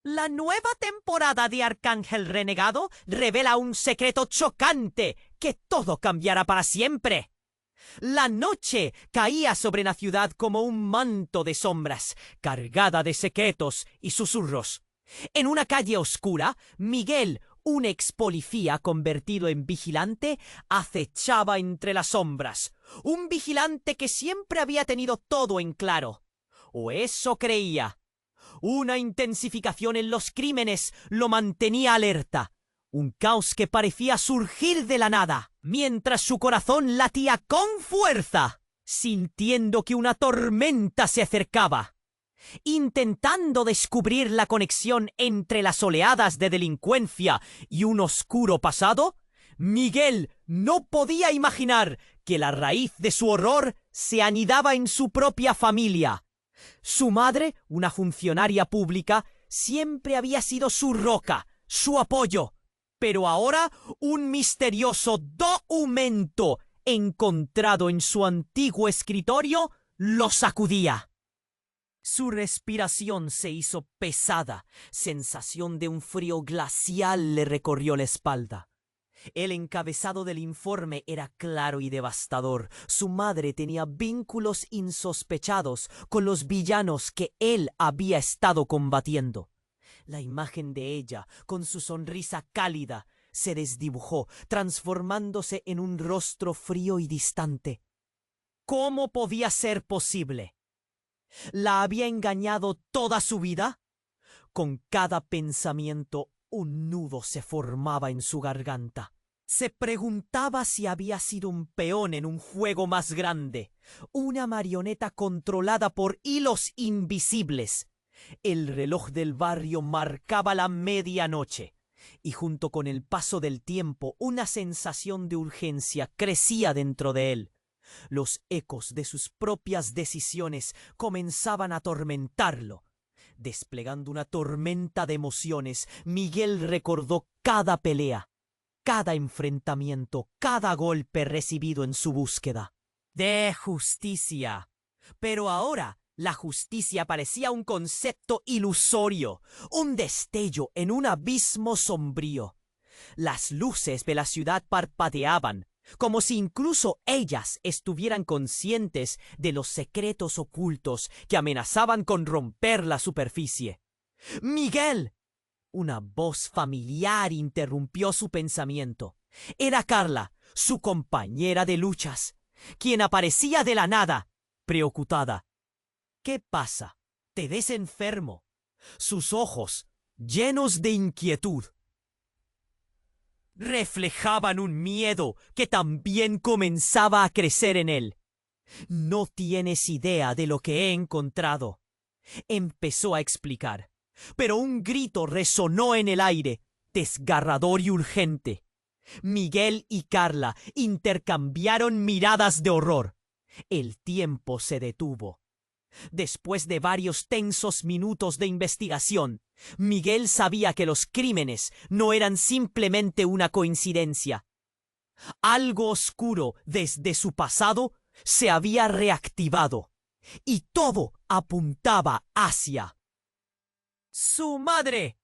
La nueva temporada de Arcángel Renegado revela un secreto chocante que todo cambiará para siempre. La noche caía sobre la ciudad como un manto de sombras, cargada de secretos y susurros. En una calle oscura, Miguel, un ex policía convertido en vigilante, acechaba entre las sombras. Un vigilante que siempre había tenido todo en claro. O eso creía. Una intensificación en los crímenes lo mantenía alerta. Un caos que parecía surgir de la nada, mientras su corazón latía con fuerza, sintiendo que una tormenta se acercaba. Intentando descubrir la conexión entre las oleadas de delincuencia y un oscuro pasado, Miguel no podía imaginar que la raíz de su horror se anidaba en su propia familia. Su madre, una funcionaria pública, siempre había sido su roca, su apoyo. Pero ahora un misterioso documento encontrado en su antiguo escritorio lo sacudía. Su respiración se hizo pesada, sensación de un frío glacial le recorrió la espalda. El encabezado del informe era claro y devastador. Su madre tenía vínculos insospechados con los villanos que él había estado combatiendo. La imagen de ella, con su sonrisa cálida, se desdibujó, transformándose en un rostro frío y distante. ¿Cómo podía ser posible? ¿La había engañado toda su vida? Con cada pensamiento un nudo se formaba en su garganta. Se preguntaba si había sido un peón en un juego más grande, una marioneta controlada por hilos invisibles. El reloj del barrio marcaba la medianoche, y junto con el paso del tiempo una sensación de urgencia crecía dentro de él. Los ecos de sus propias decisiones comenzaban a atormentarlo. Desplegando una tormenta de emociones, Miguel recordó cada pelea, cada enfrentamiento, cada golpe recibido en su búsqueda de justicia. Pero ahora la justicia parecía un concepto ilusorio, un destello en un abismo sombrío. Las luces de la ciudad parpadeaban, como si incluso ellas estuvieran conscientes de los secretos ocultos que amenazaban con romper la superficie. ¡Miguel! Una voz familiar interrumpió su pensamiento. Era Carla, su compañera de luchas, quien aparecía de la nada, preocupada. ¿Qué pasa? ¿Te ves enfermo? Sus ojos, llenos de inquietud, reflejaban un miedo que también comenzaba a crecer en él. No tienes idea de lo que he encontrado, empezó a explicar, pero un grito resonó en el aire, desgarrador y urgente. Miguel y Carla intercambiaron miradas de horror. El tiempo se detuvo. Después de varios tensos minutos de investigación, Miguel sabía que los crímenes no eran simplemente una coincidencia. Algo oscuro desde su pasado se había reactivado, y todo apuntaba hacia su madre.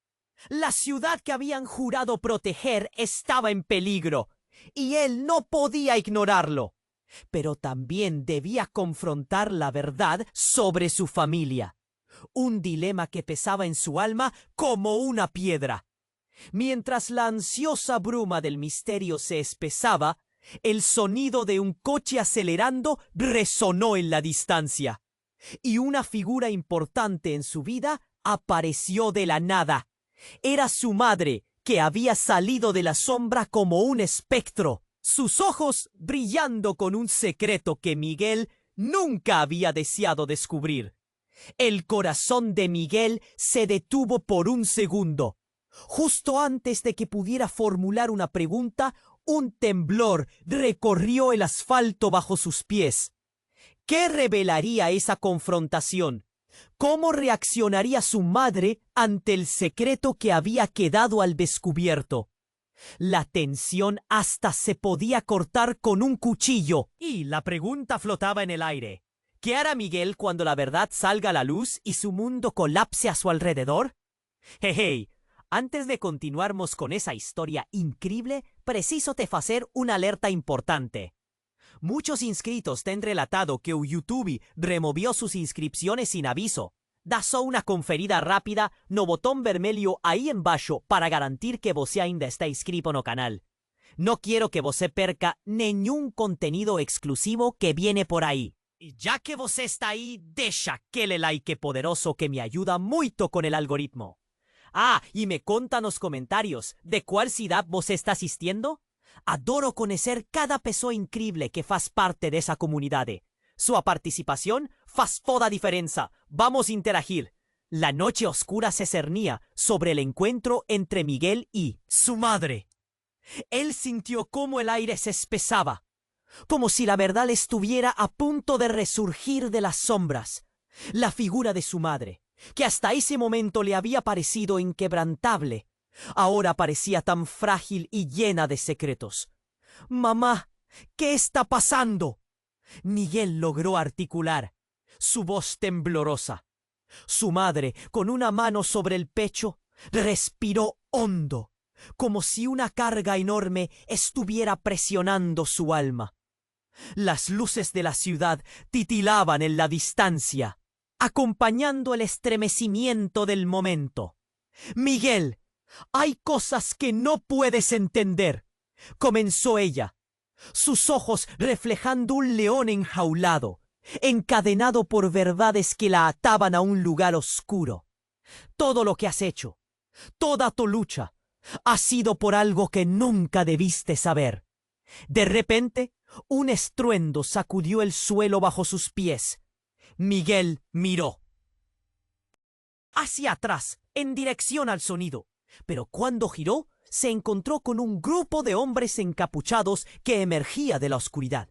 La ciudad que habían jurado proteger estaba en peligro, y él no podía ignorarlo. Pero también debía confrontar la verdad sobre su familia, un dilema que pesaba en su alma como una piedra. Mientras la ansiosa bruma del misterio se espesaba, el sonido de un coche acelerando resonó en la distancia, y una figura importante en su vida apareció de la nada. Era su madre, que había salido de la sombra como un espectro, sus ojos brillando con un secreto que Miguel nunca había deseado descubrir. El corazón de Miguel se detuvo por un segundo. Justo antes de que pudiera formular una pregunta, un temblor recorrió el asfalto bajo sus pies. ¿Qué revelaría esa confrontación? ¿Cómo reaccionaría su madre ante el secreto que había quedado al descubierto? La tensión hasta se podía cortar con un cuchillo. Y la pregunta flotaba en el aire. ¿Qué hará Miguel cuando la verdad salga a la luz y su mundo colapse a su alrededor? Hey, antes de continuarmos con esa historia increíble, preciso te hacer una alerta importante. Muchos inscritos te han relatado que YouTube removió sus inscripciones sin aviso. Da só una conferida rápida no botón vermelho ahí embaixo para garantir que você ainda está inscrito no canal. No quiero que você perca ningún contenido exclusivo que viene por ahí. Y ya que você está ahí, deixa aquele like poderoso que me ayuda muito con el algoritmo. Ah, y me conta nos comentarios de cuál ciudad você está asistiendo. Adoro conocer cada pessoa increíble que faz parte de esa comunidad. Su participación faz toda diferencia. Vamos a interagir. La noche oscura se cernía sobre el encuentro entre Miguel y su madre. Él sintió cómo el aire se espesaba, como si la verdad estuviera a punto de resurgir de las sombras. La figura de su madre, que hasta ese momento le había parecido inquebrantable, ahora parecía tan frágil y llena de secretos. «Mamá, ¿qué está pasando?», Miguel logró articular, su voz temblorosa. Su madre, con una mano sobre el pecho, respiró hondo, como si una carga enorme estuviera presionando su alma. Las luces de la ciudad titilaban en la distancia, acompañando el estremecimiento del momento. «Miguel, hay cosas que no puedes entender», comenzó ella, sus ojos reflejando un león enjaulado, encadenado por verdades que la ataban a un lugar oscuro. «Todo lo que has hecho, toda tu lucha, ha sido por algo que nunca debiste saber». De repente, un estruendo sacudió el suelo bajo sus pies. Miguel miró hacia atrás, en dirección al sonido, pero cuando giró, se encontró con un grupo de hombres encapuchados que emergía de la oscuridad.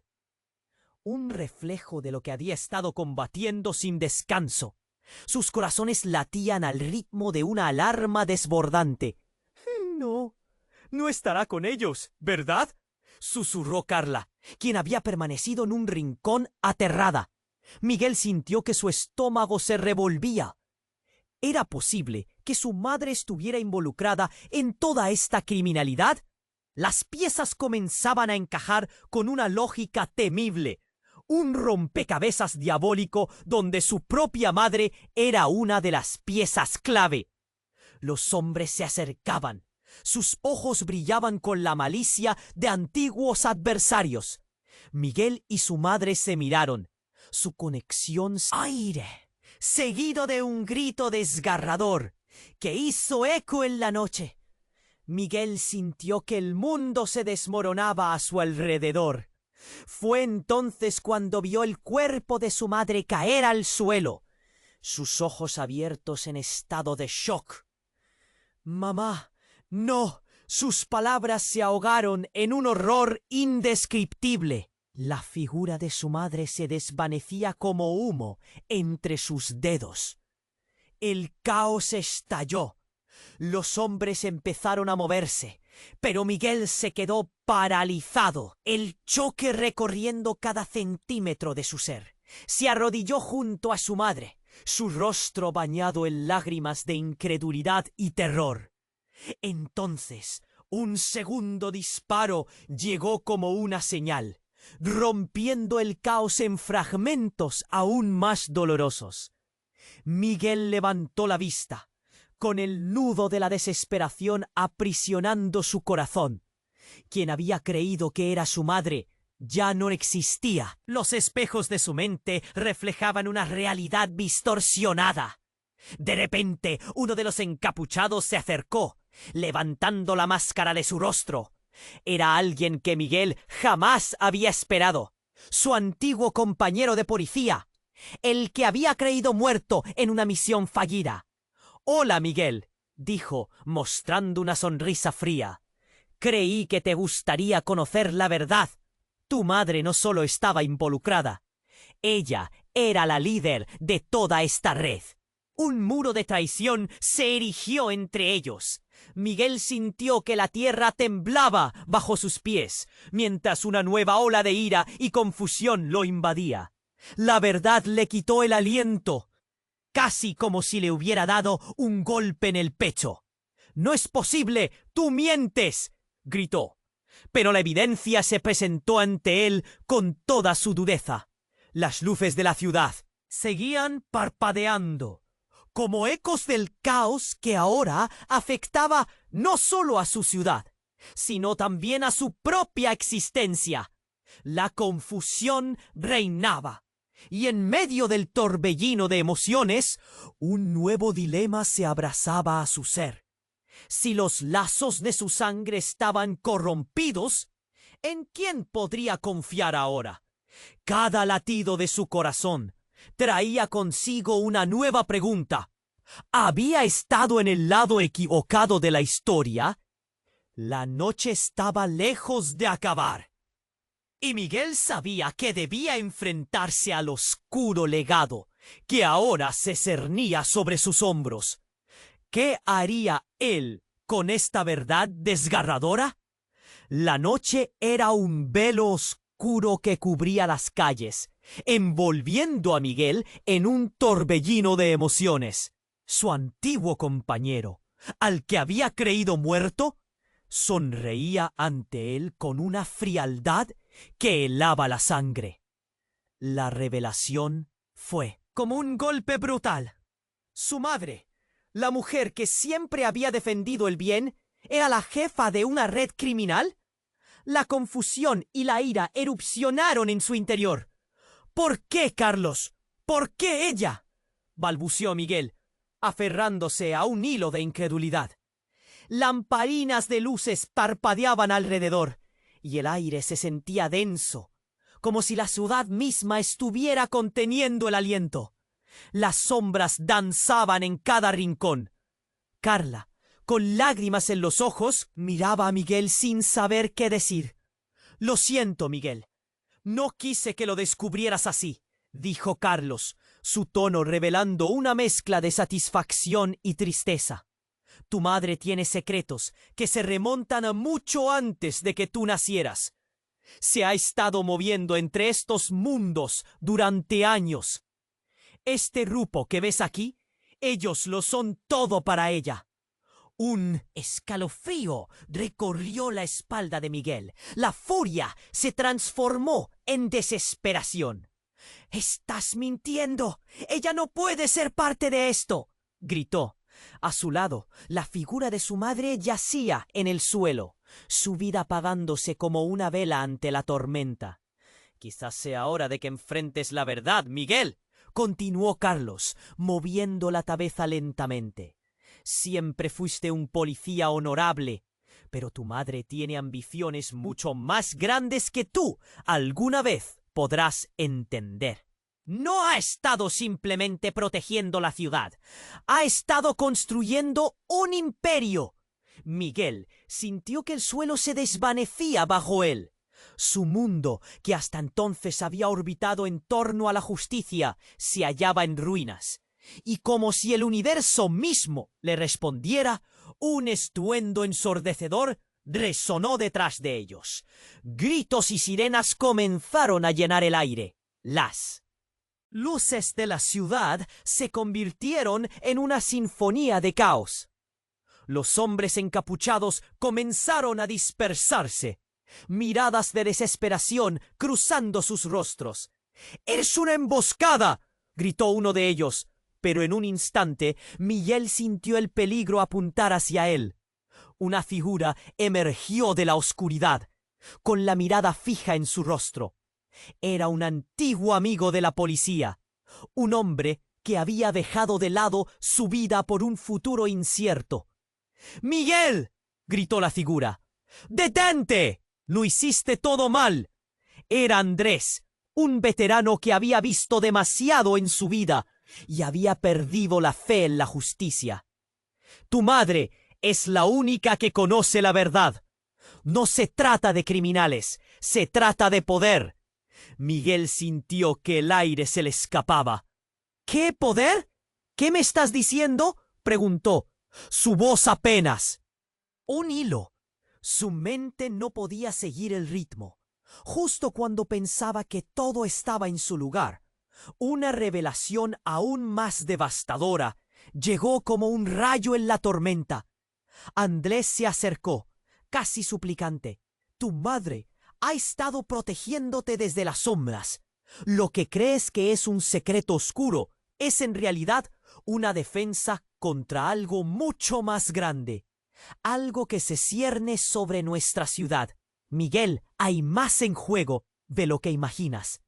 Un reflejo de lo que había estado combatiendo sin descanso. Sus corazones latían al ritmo de una alarma desbordante. No estará con ellos, ¿verdad?, susurró Carla, quien había permanecido en un rincón aterrada. Miguel sintió que su estómago se revolvía. ¿Era posible que su madre estuviera involucrada en toda esta criminalidad? Las piezas comenzaban a encajar con una lógica temible. Un rompecabezas diabólico donde su propia madre era una de las piezas clave. Los hombres se acercaban. Sus ojos brillaban con la malicia de antiguos adversarios. Miguel y su madre se miraron. Su conexión aire, seguido de un grito desgarrador que hizo eco en la noche. Miguel sintió que el mundo se desmoronaba a su alrededor. Fue entonces cuando vio el cuerpo de su madre caer al suelo, sus ojos abiertos en estado de shock. «Mamá, no», sus palabras se ahogaron en un horror indescriptible. La figura de su madre se desvanecía como humo entre sus dedos. El caos estalló. Los hombres empezaron a moverse, pero Miguel se quedó paralizado, el choque recorriendo cada centímetro de su ser. Se arrodilló junto a su madre, su rostro bañado en lágrimas de incredulidad y terror. Entonces, un segundo disparo llegó como una señal, rompiendo el caos en fragmentos aún más dolorosos. Miguel levantó la vista, con el nudo de la desesperación aprisionando su corazón. Quien había creído que era su madre ya no existía. Los espejos de su mente reflejaban una realidad distorsionada. De repente, uno de los encapuchados se acercó, levantando la máscara de su rostro. Era alguien que Miguel jamás había esperado. Su antiguo compañero de policía, el que había creído muerto en una misión fallida. «Hola, Miguel», dijo, mostrando una sonrisa fría. «Creí que te gustaría conocer la verdad. Tu madre no solo estaba involucrada. Ella era la líder de toda esta red». Un muro de traición se erigió entre ellos. Miguel sintió que la tierra temblaba bajo sus pies, mientras una nueva ola de ira y confusión lo invadía. La verdad le quitó el aliento. casi como si le hubiera dado un golpe en el pecho. «¡No es posible! ¡Tú mientes!», gritó. Pero la evidencia se presentó ante él con toda su dureza. Las luces de la ciudad seguían parpadeando, como ecos del caos que ahora afectaba no solo a su ciudad, sino también a su propia existencia. La confusión reinaba, y en medio del torbellino de emociones, un nuevo dilema se abrazaba a su ser. Si los lazos de su sangre estaban corrompidos, ¿en quién podría confiar ahora? Cada latido de su corazón traía consigo una nueva pregunta. ¿Había estado en el lado equivocado de la historia? La noche estaba lejos de acabar, y Miguel sabía que debía enfrentarse al oscuro legado que ahora se cernía sobre sus hombros. ¿Qué haría él con esta verdad desgarradora? La noche era un velo oscuro que cubría las calles, envolviendo a Miguel en un torbellino de emociones. Su antiguo compañero, al que había creído muerto, sonreía ante él con una frialdad que helaba la sangre. La revelación fue como un golpe brutal. Su madre, la mujer que siempre había defendido el bien, ¿era la jefa de una red criminal? La confusión y la ira erupcionaron en su interior. ¿Por qué, Carlos? ¿Por qué ella?, balbuceó Miguel, aferrándose a un hilo de incredulidad. Lamparinas de luces parpadeaban alrededor, y el aire se sentía denso, como si la ciudad misma estuviera conteniendo el aliento. Las sombras danzaban en cada rincón. Carla, con lágrimas en los ojos, miraba a Miguel sin saber qué decir. «Lo siento, Miguel. No quise que lo descubrieras así», dijo Carlos, su tono revelando una mezcla de satisfacción y tristeza. «Tu madre tiene secretos que se remontan a mucho antes de que tú nacieras. Se ha estado moviendo entre estos mundos durante años. Este grupo que ves aquí, ellos lo son todo para ella». Un escalofrío recorrió la espalda de Miguel. La furia se transformó en desesperación. «¡Estás mintiendo! ¡Ella no puede ser parte de esto!», gritó. A su lado, la figura de su madre yacía en el suelo, su vida apagándose como una vela ante la tormenta. «Quizás sea hora de que enfrentes la verdad, Miguel», continuó Carlos, moviendo la cabeza lentamente. «Siempre fuiste un policía honorable, pero tu madre tiene ambiciones mucho más grandes que tú alguna vez podrás entender. No ha estado simplemente protegiendo la ciudad, ha estado construyendo un imperio». Miguel sintió que el suelo se desvanecía bajo él. Su mundo, que hasta entonces había orbitado en torno a la justicia, se hallaba en ruinas. Y como si el universo mismo le respondiera, un estruendo ensordecedor resonó detrás de ellos. Gritos y sirenas comenzaron a llenar el aire. Las luces de la ciudad se convirtieron en una sinfonía de caos. Los hombres encapuchados comenzaron a dispersarse, miradas de desesperación cruzando sus rostros. «¡Es una emboscada!», gritó uno de ellos, pero en un instante Miguel sintió el peligro apuntar hacia él. Una figura emergió de la oscuridad, con la mirada fija en su rostro. Era un antiguo amigo de la policía, un hombre que había dejado de lado su vida por un futuro incierto. «¡Miguel!», gritó la figura. «¡Detente! Lo hiciste todo mal». Era Andrés, un veterano que había visto demasiado en su vida y había perdido la fe en la justicia. «Tu madre es la única que conoce la verdad. No se trata de criminales, se trata de poder». Miguel sintió que el aire se le escapaba. «¿Qué poder? ¿Qué me estás diciendo?», preguntó. Su voz apenas un hilo. Su mente no podía seguir el ritmo. Justo cuando pensaba que todo estaba en su lugar, Una revelación aún más devastadora llegó como un rayo en la tormenta. Andrés se acercó, casi suplicante. Tu madre ha estado protegiéndote desde las sombras. Lo que crees que es un secreto oscuro es en realidad una defensa contra algo mucho más grande. Algo que se cierne sobre nuestra ciudad. Miguel, hay más en juego de lo que imaginas.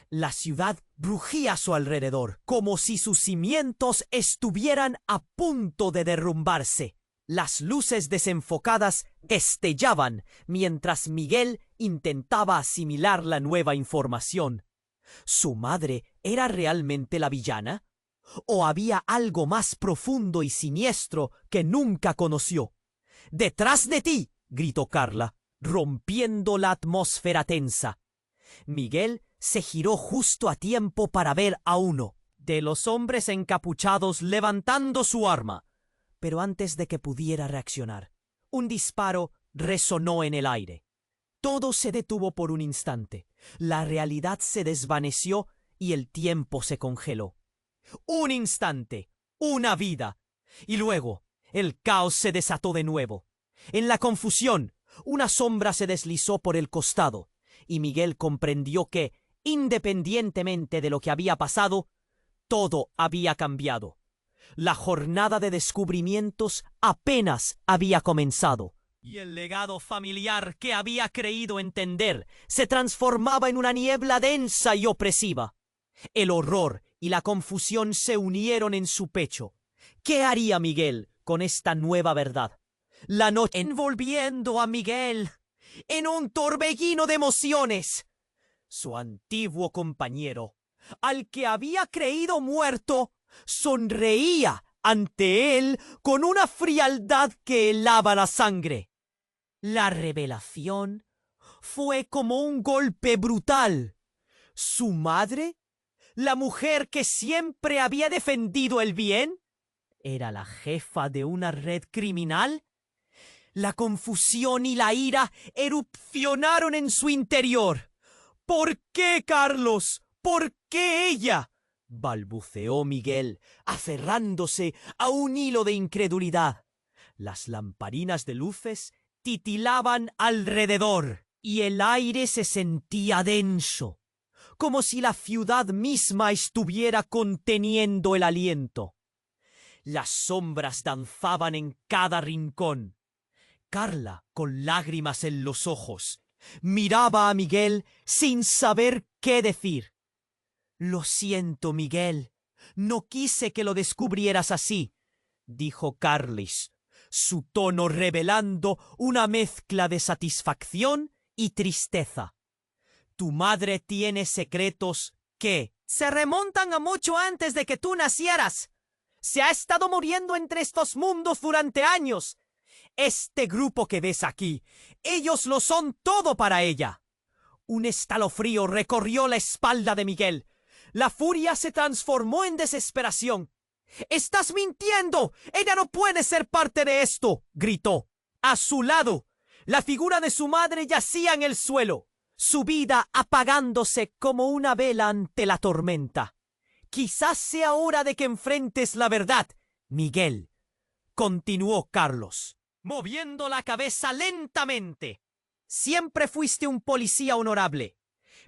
La ciudad rugía a su alrededor, como si sus cimientos estuvieran a punto de derrumbarse. Las luces desenfocadas destellaban mientras Miguel intentaba asimilar la nueva información. ¿Su madre era realmente la villana? ¿O había algo más profundo y siniestro que nunca conoció? ¡Detrás de ti!, gritó Carla, rompiendo la atmósfera tensa. Miguel se giró justo a tiempo para ver a uno de los hombres encapuchados levantando su arma. Pero antes de que pudiera reaccionar, un disparo resonó en el aire. Todo se detuvo por un instante. La realidad se desvaneció y el tiempo se congeló. Un instante, una vida. Y luego, el caos se desató de nuevo. En la confusión, una sombra se deslizó por el costado, y Miguel comprendió que, independientemente de lo que había pasado, todo había cambiado. La jornada de descubrimientos apenas había comenzado, y el legado familiar que había creído entender se transformaba en una niebla densa y opresiva. El horror y la confusión se unieron en su pecho. ¿Qué haría Miguel con esta nueva verdad? La noche envolviendo a Miguel en un torbellino de emociones. Su antiguo compañero, al que había creído muerto, sonreía ante él con una frialdad que helaba la sangre. La revelación fue como un golpe brutal. ¿Su madre, la mujer que siempre había defendido el bien, era la jefa de una red criminal? La confusión y la ira erupcionaron en su interior. ¿Por qué, Carlos? ¿Por qué ella?, balbuceó Miguel, aferrándose a un hilo de incredulidad. Las lamparinas de luces titilaban alrededor y el aire se sentía denso, como si la ciudad misma estuviera conteniendo el aliento. Las sombras danzaban en cada rincón. Carla, con lágrimas en los ojos, miraba a Miguel sin saber qué decir. Lo siento, Miguel. No quise que lo descubrieras así, dijo Carlis, su tono revelando una mezcla de satisfacción y tristeza. Tu madre tiene secretos que se remontan a mucho antes de que tú nacieras. Se ha estado muriendo entre estos mundos durante años. Este grupo que ves aquí, ellos lo son todo para ella. Un escalofrío recorrió la espalda de Miguel. La furia se transformó en desesperación. ¡Estás mintiendo! ¡Ella no puede ser parte de esto!, gritó. A su lado, la figura de su madre yacía en el suelo, su vida apagándose como una vela ante la tormenta. Quizás sea hora de que enfrentes la verdad, Miguel, continuó Carlos, moviendo la cabeza lentamente. Siempre fuiste un policía honorable,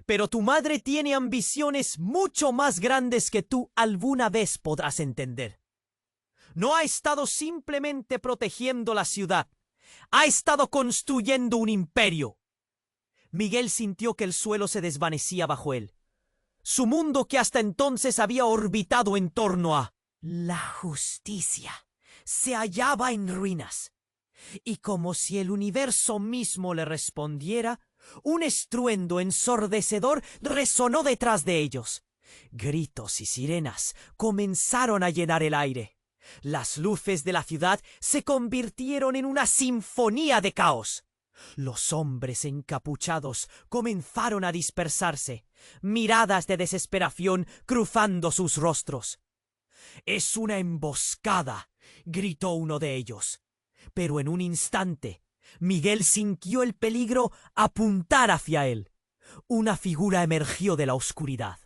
pero tu madre tiene ambiciones mucho más grandes que tú alguna vez podrás entender. No ha estado simplemente protegiendo la ciudad, ha estado construyendo un imperio. Miguel sintió que el suelo se desvanecía bajo él. Su mundo, que hasta entonces había orbitado en torno a la justicia, se hallaba en ruinas. Y como si el universo mismo le respondiera, un estruendo ensordecedor resonó detrás de ellos. Gritos y sirenas comenzaron a llenar el aire. Las luces de la ciudad se convirtieron en una sinfonía de caos. Los hombres encapuchados comenzaron a dispersarse, miradas de desesperación cruzando sus rostros. «¡Es una emboscada!», gritó uno de ellos. Pero en un instante, Miguel sintió el peligro apuntar hacia él. Una figura emergió de la oscuridad.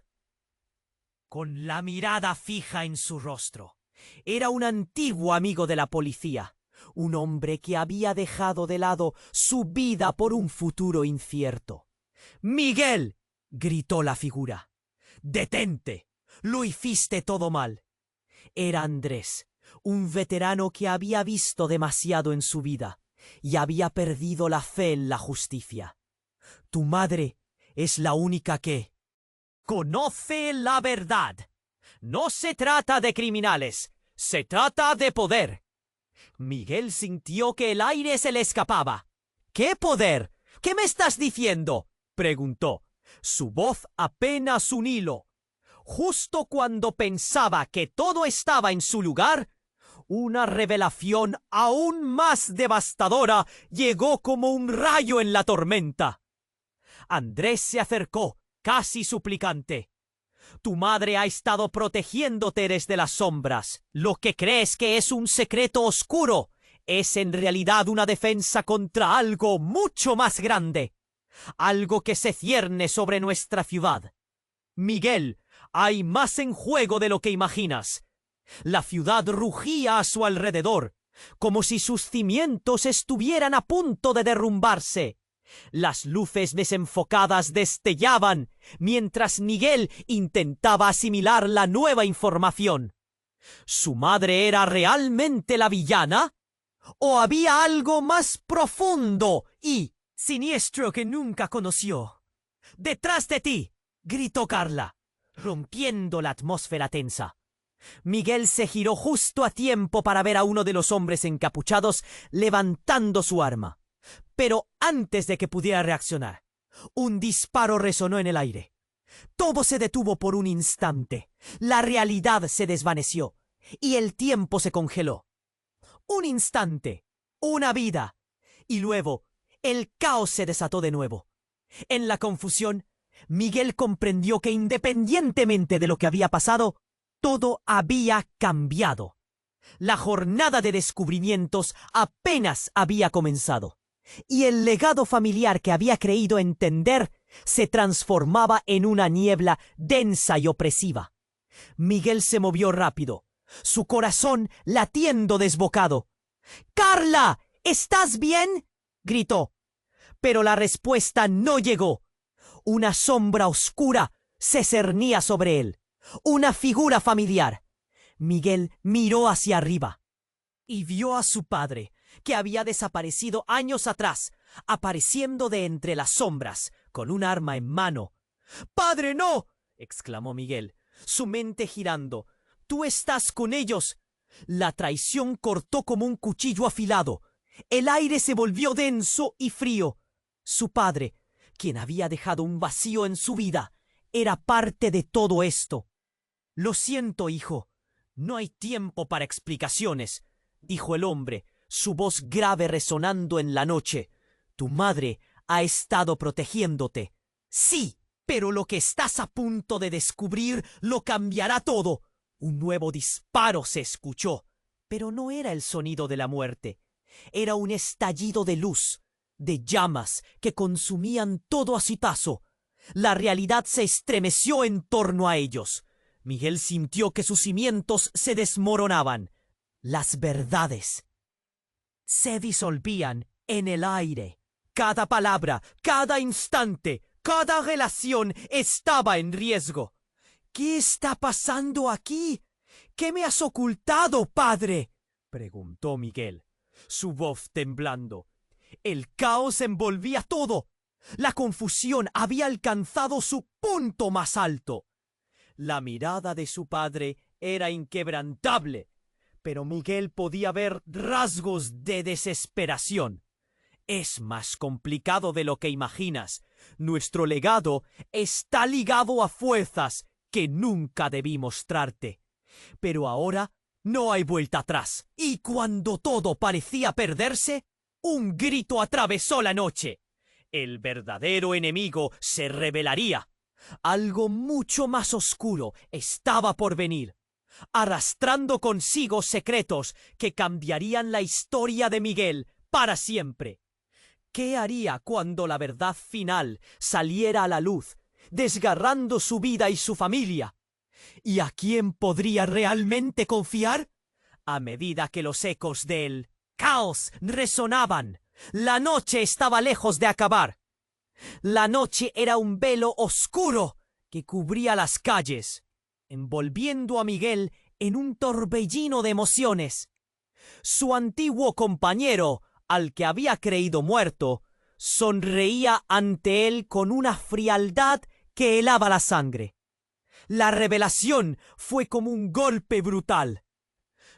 con la mirada fija en su rostro. Era un antiguo amigo de la policía, un hombre que había dejado de lado su vida por un futuro incierto. «¡Miguel!», gritó la figura. «¡Detente! Lo hiciste todo mal». Era Andrés, un veterano que había visto demasiado en su vida y había perdido la fe en la justicia. «Tu madre es la única que conoce la verdad. No se trata de criminales, se trata de poder». Miguel sintió que el aire se le escapaba. «¿Qué poder? ¿Qué me estás diciendo?», preguntó, su voz apenas un hilo. Justo cuando pensaba que todo estaba en su lugar, una revelación aún más devastadora llegó como un rayo en la tormenta. Andrés se acercó, casi suplicante. «Tu madre ha estado protegiéndote desde las sombras. Lo que crees que es un secreto oscuro es en realidad una defensa contra algo mucho más grande. Algo que se cierne sobre nuestra ciudad. Miguel, hay más en juego de lo que imaginas». La ciudad rugía a su alrededor, como si sus cimientos estuvieran a punto de derrumbarse. Las luces desenfocadas destellaban, mientras Miguel intentaba asimilar la nueva información. ¿Su madre era realmente la villana? ¿O había algo más profundo y siniestro que nunca conoció? «¡Detrás de ti!», gritó Carla, rompiendo la atmósfera tensa. Miguel se giró justo a tiempo para ver a uno de los hombres encapuchados levantando su arma. Pero antes de que pudiera reaccionar, un disparo resonó en el aire. Todo se detuvo por un instante. La realidad se desvaneció y el tiempo se congeló. Un instante, una vida, y luego el caos se desató de nuevo. En la confusión, Miguel comprendió que independientemente de lo que había pasado, todo había cambiado. La jornada de descubrimientos apenas había comenzado, y el legado familiar que había creído entender se transformaba en una niebla densa y opresiva. Miguel se movió rápido, su corazón latiendo desbocado. «¡Carla! ¿Estás bien?», gritó. Pero la respuesta no llegó. Una sombra oscura se cernía sobre él. Una figura familiar. Miguel miró hacia arriba y vio a su padre, que había desaparecido años atrás, apareciendo de entre las sombras, con un arma en mano. «¡Padre, no!», exclamó Miguel, su mente girando. «¡Tú estás con ellos!». La traición cortó como un cuchillo afilado. El aire se volvió denso y frío. Su padre, quien había dejado un vacío en su vida, era parte de todo esto. «Lo siento, hijo. No hay tiempo para explicaciones», dijo el hombre, su voz grave resonando en la noche. «Tu madre ha estado protegiéndote». «Sí, pero lo que estás a punto de descubrir lo cambiará todo». Un nuevo disparo se escuchó, pero no era el sonido de la muerte. Era un estallido de luz, de llamas que consumían todo a su paso. La realidad se estremeció en torno a ellos. Miguel sintió que sus cimientos se desmoronaban. Las verdades se disolvían en el aire. Cada palabra, cada instante, cada relación estaba en riesgo. «¿Qué está pasando aquí? ¿Qué me has ocultado, padre?», preguntó Miguel, su voz temblando. El caos envolvía todo. La confusión había alcanzado su punto más alto. La mirada de su padre era inquebrantable, pero Miguel podía ver rasgos de desesperación. «Es más complicado de lo que imaginas. Nuestro legado está ligado a fuerzas que nunca debí mostrarte. Pero ahora no hay vuelta atrás». Y cuando todo parecía perderse, un grito atravesó la noche. El verdadero enemigo se revelaría. Algo mucho más oscuro estaba por venir, arrastrando consigo secretos que cambiarían la historia de Miguel para siempre. ¿Qué haría cuando la verdad final saliera a la luz, desgarrando su vida y su familia? ¿Y a quién podría realmente confiar? A medida que los ecos del caos resonaban, la noche estaba lejos de acabar. La noche era un velo oscuro que cubría las calles, envolviendo a Miguel en un torbellino de emociones. Su antiguo compañero, al que había creído muerto, sonreía ante él con una frialdad que helaba la sangre. La revelación fue como un golpe brutal.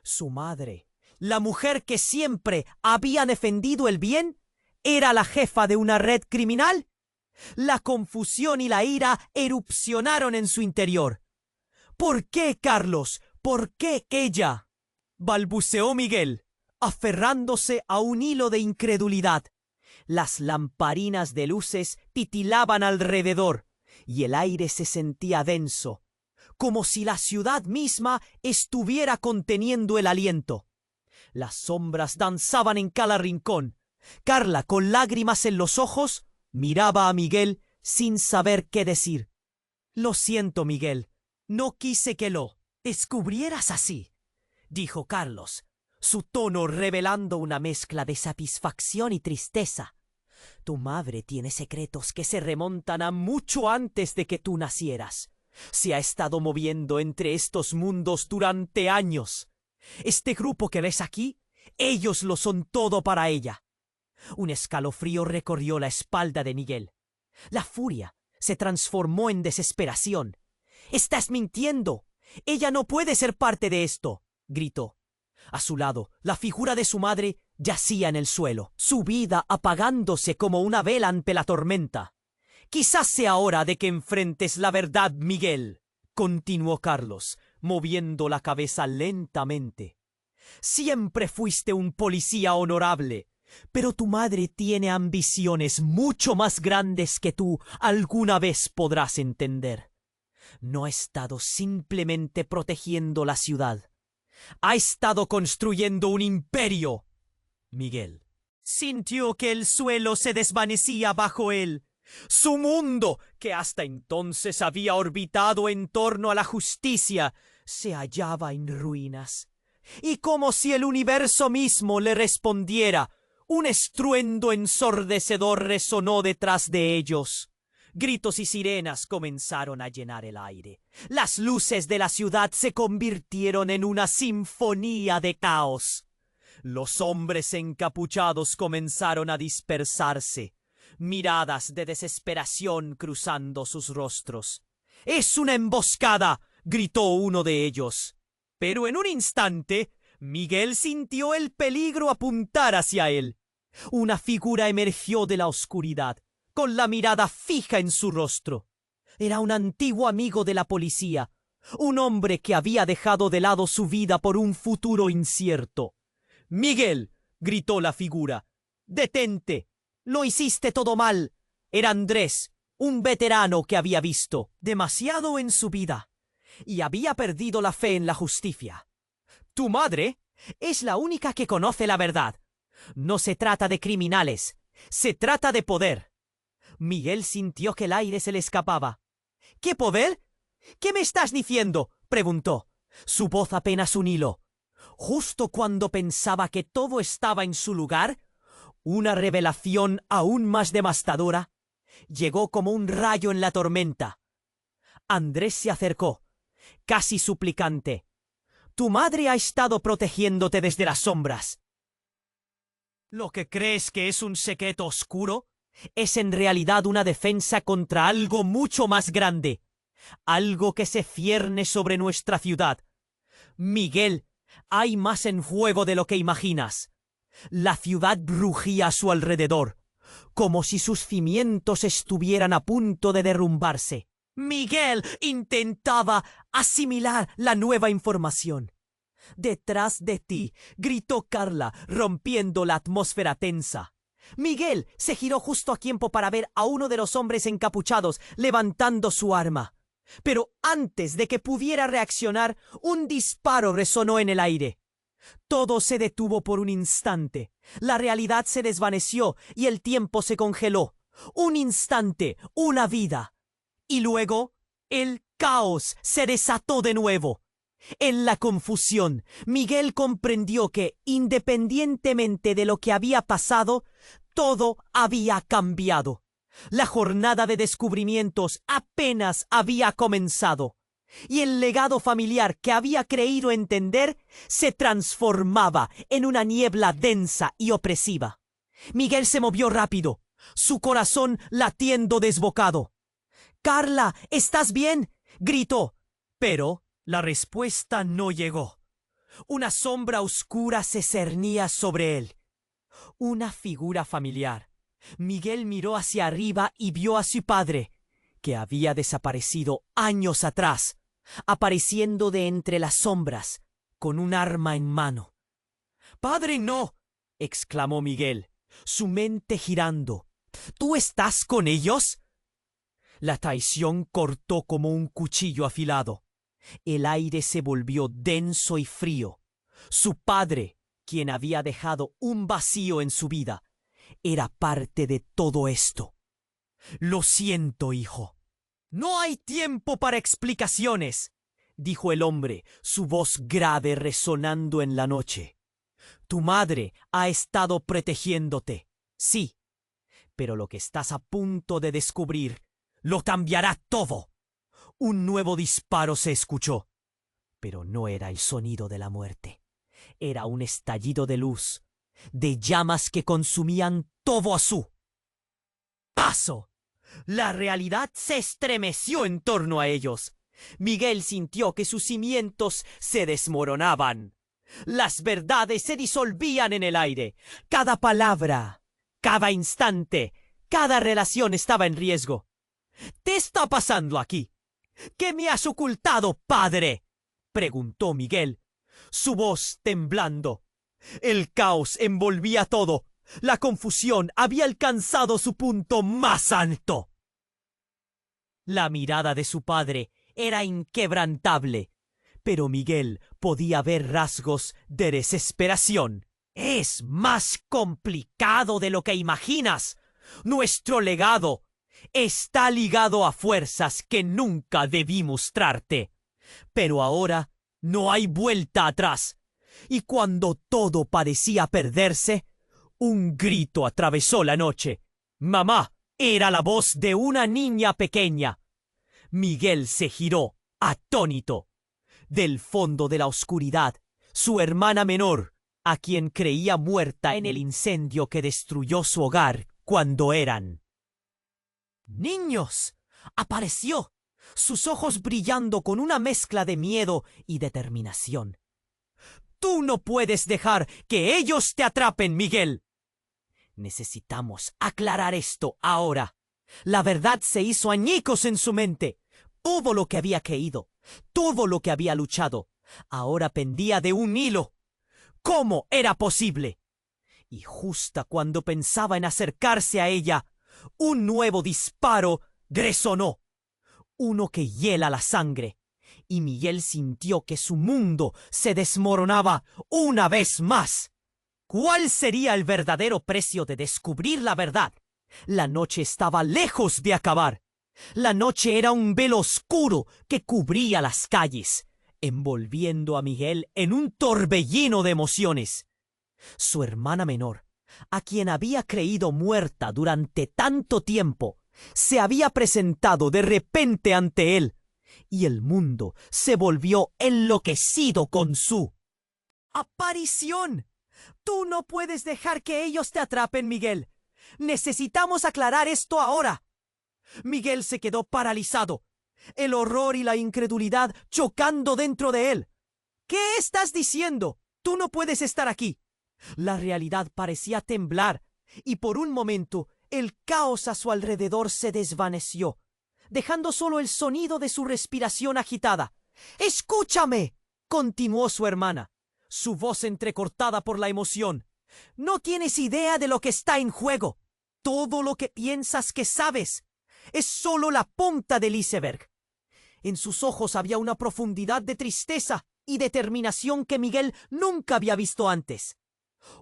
Su madre, la mujer que siempre había defendido el bien, ¿era la jefa de una red criminal? La confusión y la ira erupcionaron en su interior. ¿Por qué, Carlos? ¿Por qué ella? Balbuceó Miguel, aferrándose a un hilo de incredulidad. Las lamparinas de luces titilaban alrededor, y el aire se sentía denso, como si la ciudad misma estuviera conteniendo el aliento. Las sombras danzaban en cada rincón. Carla, con lágrimas en los ojos, miraba a Miguel sin saber qué decir. «Lo siento, Miguel. No quise que lo descubrieras así», dijo Carlos, su tono revelando una mezcla de satisfacción y tristeza. «Tu madre tiene secretos que se remontan a mucho antes de que tú nacieras. Se ha estado moviendo entre estos mundos durante años. Este grupo que ves aquí, ellos lo son todo para ella». Un escalofrío recorrió la espalda de Miguel. La furia se transformó en desesperación. «¡Estás mintiendo! ¡Ella no puede ser parte de esto!», gritó. A su lado, la figura de su madre yacía en el suelo, su vida apagándose como una vela ante la tormenta. «Quizás sea hora de que enfrentes la verdad, Miguel», continuó Carlos, moviendo la cabeza lentamente. «Siempre fuiste un policía honorable, pero tu madre tiene ambiciones mucho más grandes que tú alguna vez podrás entender. No ha estado simplemente protegiendo la ciudad. Ha estado construyendo un imperio». Miguel sintió que el suelo se desvanecía bajo él. Su mundo, que hasta entonces había orbitado en torno a la justicia, se hallaba en ruinas. Y como si el universo mismo le respondiera, un estruendo ensordecedor resonó detrás de ellos. Gritos y sirenas comenzaron a llenar el aire. Las luces de la ciudad se convirtieron en una sinfonía de caos. Los hombres encapuchados comenzaron a dispersarse, miradas de desesperación cruzando sus rostros. «¡Es una emboscada!», gritó uno de ellos. Pero en un instante, Miguel sintió el peligro apuntar hacia él. Una figura emergió de la oscuridad, con la mirada fija en su rostro. Era un antiguo amigo de la policía, un hombre que había dejado de lado su vida por un futuro incierto. «¡Miguel!», gritó la figura. «¡Detente! Lo hiciste todo mal». Era Andrés, un veterano que había visto demasiado en su vida y había perdido la fe en la justicia. «Tu madre es la única que conoce la verdad. No se trata de criminales, se trata de poder». Miguel sintió que el aire se le escapaba. «¿Qué poder? ¿Qué me estás diciendo?», preguntó, su voz apenas un hilo. Justo cuando pensaba que todo estaba en su lugar, una revelación aún más devastadora llegó como un rayo en la tormenta. Andrés se acercó, casi suplicante. «Tu madre ha estado protegiéndote desde las sombras. Lo que crees que es un secreto oscuro es en realidad una defensa contra algo mucho más grande, algo que se cierne sobre nuestra ciudad. Miguel, hay más en juego de lo que imaginas». La ciudad rugía a su alrededor, como si sus cimientos estuvieran a punto de derrumbarse. Miguel intentaba asimilar la nueva información. «¡Detrás de ti!», gritó Carla, rompiendo la atmósfera tensa. Miguel se giró justo a tiempo para ver a uno de los hombres encapuchados levantando su arma. Pero antes de que pudiera reaccionar, un disparo resonó en el aire. Todo se detuvo por un instante. La realidad se desvaneció y el tiempo se congeló. Un instante, una vida. Y luego, el caos se desató de nuevo. En la confusión, Miguel comprendió que, independientemente de lo que había pasado, todo había cambiado. La jornada de descubrimientos apenas había comenzado, y el legado familiar que había creído entender se transformaba en una niebla densa y opresiva. Miguel se movió rápido, su corazón latiendo desbocado. «Carla, ¿estás bien?», gritó, pero la respuesta no llegó. Una sombra oscura se cernía sobre él. Una figura familiar. Miguel miró hacia arriba y vio a su padre, que había desaparecido años atrás, apareciendo de entre las sombras, con un arma en mano. «¡Padre, no!», exclamó Miguel, su mente girando. «¿Tú estás con ellos?». La traición cortó como un cuchillo afilado. El aire se volvió denso y frío. Su padre, quien había dejado un vacío en su vida, era parte de todo esto. «Lo siento, hijo». «No hay tiempo para explicaciones», dijo el hombre, su voz grave resonando en la noche. «Tu madre ha estado protegiéndote, sí, pero lo que estás a punto de descubrir lo cambiará todo». Un nuevo disparo se escuchó, pero no era el sonido de la muerte. Era un estallido de luz, de llamas que consumían todo a su paso. La realidad se estremeció en torno a ellos. Miguel sintió que sus cimientos se desmoronaban. Las verdades se disolvían en el aire. Cada palabra, cada instante, cada relación estaba en riesgo. «¿Qué está pasando aquí? ¿Qué me has ocultado, padre?», preguntó Miguel, su voz temblando. El caos envolvía todo. La confusión había alcanzado su punto más alto. La mirada de su padre era inquebrantable, pero Miguel podía ver rasgos de desesperación. «Es más complicado de lo que imaginas. Nuestro legado está ligado a fuerzas que nunca debí mostrarte. Pero ahora no hay vuelta atrás». Y cuando todo parecía perderse, un grito atravesó la noche. «¡Mamá!». Era la voz de una niña pequeña. Miguel se giró, atónito. Del fondo de la oscuridad, su hermana menor, a quien creía muerta en el incendio que destruyó su hogar cuando eran niños, apareció, sus ojos brillando con una mezcla de miedo y determinación. «Tú no puedes dejar que ellos te atrapen, Miguel. Necesitamos aclarar esto ahora». La verdad se hizo añicos en su mente. Todo lo que había creído, todo lo que había luchado, ahora pendía de un hilo. ¿Cómo era posible? Y justo cuando pensaba en acercarse a ella, un nuevo disparo resonó, uno que hiela la sangre, y Miguel sintió que su mundo se desmoronaba una vez más. ¿Cuál sería el verdadero precio de descubrir la verdad? La noche estaba lejos de acabar. La noche era un velo oscuro que cubría las calles, envolviendo a Miguel en un torbellino de emociones. Su hermana menor, a quien había creído muerta durante tanto tiempo, se había presentado de repente ante él, y el mundo se volvió enloquecido con su aparición. «Tú no puedes dejar que ellos te atrapen, Miguel. Necesitamos aclarar esto ahora». Miguel se quedó paralizado, el horror y la incredulidad chocando dentro de él. «¿Qué estás diciendo? Tú no puedes estar aquí». La realidad parecía temblar, y por un momento el caos a su alrededor se desvaneció, dejando solo el sonido de su respiración agitada. «¡Escúchame!», continuó su hermana, su voz entrecortada por la emoción. «No tienes idea de lo que está en juego. Todo lo que piensas que sabes es solo la punta del iceberg». En sus ojos había una profundidad de tristeza y determinación que Miguel nunca había visto antes.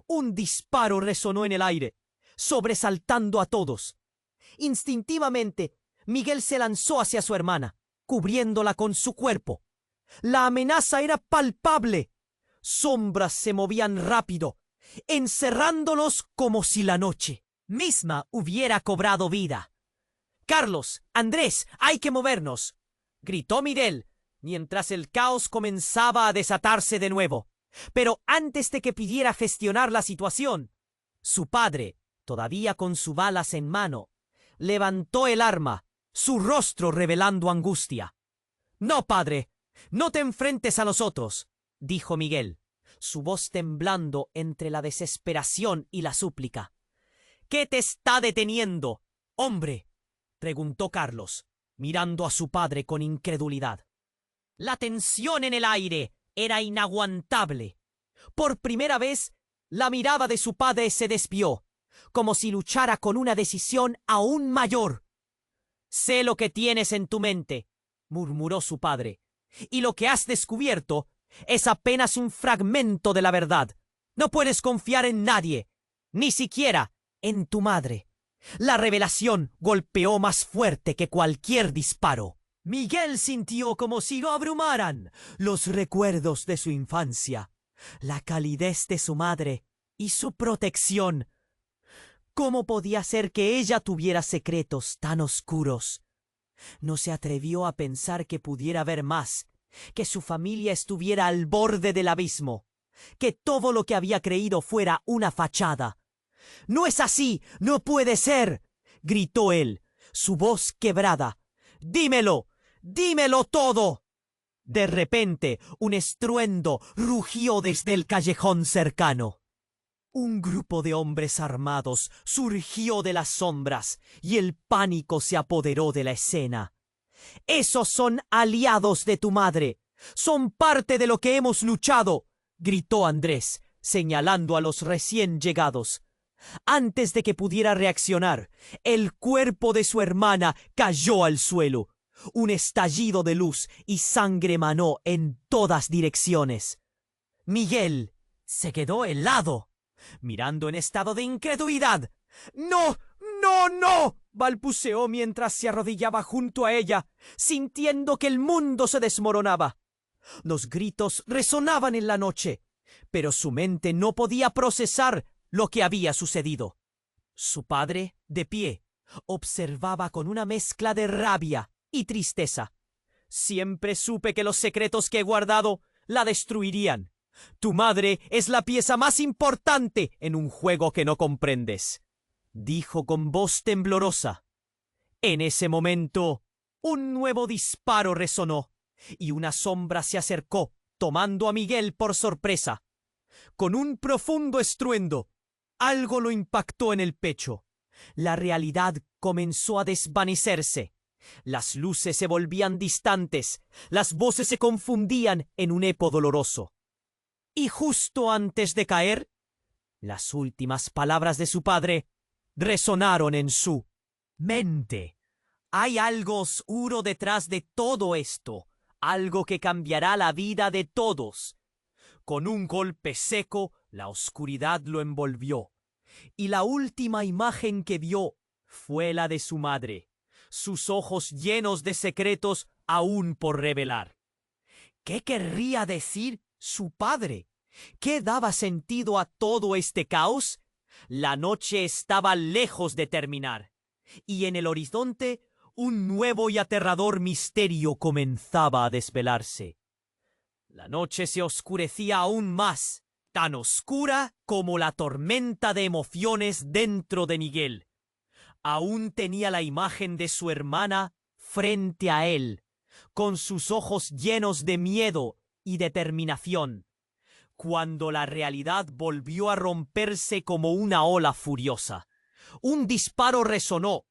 Un disparo resonó en el aire, sobresaltando a todos. Instintivamente, Miguel se lanzó hacia su hermana. cubriéndola con su cuerpo. La amenaza era palpable. Sombras se movían rápido, encerrándolos como si la noche misma hubiera cobrado vida. «Carlos, Andrés, hay que movernos», gritó Miguel, mientras el caos comenzaba a desatarse de nuevo. Pero antes de que pidiera gestionar la situación, su padre, todavía con sus balas en mano, levantó el arma, su rostro revelando angustia. «No, padre, no te enfrentes a nosotros», dijo Miguel, su voz temblando entre la desesperación y la súplica. «¿Qué te está deteniendo, hombre?», preguntó Carlos, mirando a su padre con incredulidad. La tensión en el aire era inaguantable. Por primera vez, la mirada de su padre se desvió, como si luchara con una decisión aún mayor. «Sé lo que tienes en tu mente», murmuró su padre, «y lo que has descubierto es apenas un fragmento de la verdad. No puedes confiar en nadie, ni siquiera en tu madre». La revelación golpeó más fuerte que cualquier disparo. Miguel sintió como si lo abrumaran los recuerdos de su infancia, la calidez de su madre y su protección. ¿Cómo podía ser que ella tuviera secretos tan oscuros? No se atrevió a pensar que pudiera haber más, que su familia estuviera al borde del abismo, que todo lo que había creído fuera una fachada. «No es así, no puede ser», gritó él, su voz quebrada. «Dímelo, dímelo todo». De repente, un estruendo rugió desde el callejón cercano. Un grupo de hombres armados surgió de las sombras y el pánico se apoderó de la escena. «Esos son aliados de tu madre. Son parte de lo que hemos luchado», gritó Andrés, señalando a los recién llegados. Antes de que pudiera reaccionar, el cuerpo de su hermana cayó al suelo. Un estallido de luz y sangre manó en todas direcciones. Miguel se quedó helado, mirando en estado de incredulidad. «¡No, no, no!», balbuceó mientras se arrodillaba junto a ella, sintiendo que el mundo se desmoronaba. Los gritos resonaban en la noche, pero su mente no podía procesar lo que había sucedido. Su padre, de pie, observaba con una mezcla de rabia y tristeza. «Siempre supe que los secretos que he guardado la destruirían. Tu madre es la pieza más importante en un juego que no comprendes», dijo con voz temblorosa. En ese momento, un nuevo disparo resonó, y una sombra se acercó, tomando a Miguel por sorpresa. Con un profundo estruendo, algo lo impactó en el pecho. La realidad comenzó a desvanecerse. Las luces se volvían distantes, las voces se confundían en un eco doloroso. Y justo antes de caer, las últimas palabras de su padre resonaron en su mente. «Hay algo oscuro detrás de todo esto, algo que cambiará la vida de todos». Con un golpe seco, la oscuridad lo envolvió, y la última imagen que vio fue la de su madre, sus ojos llenos de secretos aún por revelar. ¿Qué querría decir su padre? ¿Qué daba sentido a todo este caos? La noche estaba lejos de terminar, y en el horizonte un nuevo y aterrador misterio comenzaba a desvelarse. La noche se oscurecía aún más, tan oscura como la tormenta de emociones dentro de Miguel. Aún tenía la imagen de su hermana frente a él, con sus ojos llenos de miedo y determinación, cuando la realidad volvió a romperse como una ola furiosa. Un disparo resonó,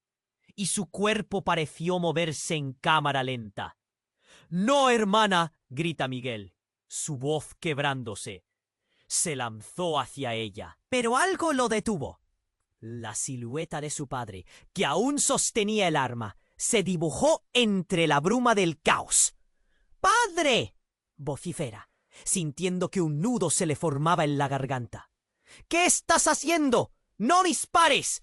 y su cuerpo pareció moverse en cámara lenta. «¡No, hermana!», grita Miguel, su voz quebrándose. Se lanzó hacia ella, pero algo lo detuvo. La silueta de su padre, que aún sostenía el arma, se dibujó entre la bruma del caos. «¡Padre!», vocifera, sintiendo que un nudo se le formaba en la garganta. «¿Qué estás haciendo? ¡No dispares!».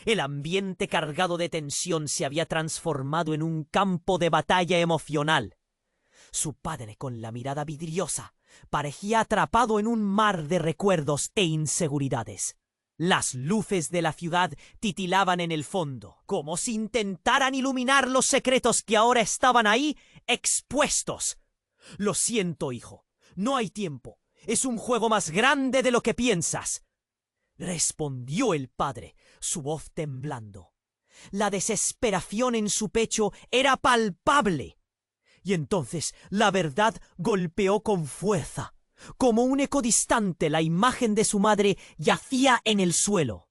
El ambiente cargado de tensión se había transformado en un campo de batalla emocional. Su padre, con la mirada vidriosa, parecía atrapado en un mar de recuerdos e inseguridades. Las luces de la ciudad titilaban en el fondo, como si intentaran iluminar los secretos que ahora estaban ahí expuestos. Lo siento, hijo, no hay tiempo. Es un juego más grande de lo que piensas, respondió el padre, su voz temblando. La desesperación en su pecho era palpable. Y entonces la verdad golpeó con fuerza. Como un eco distante, la imagen de su madre yacía en el suelo.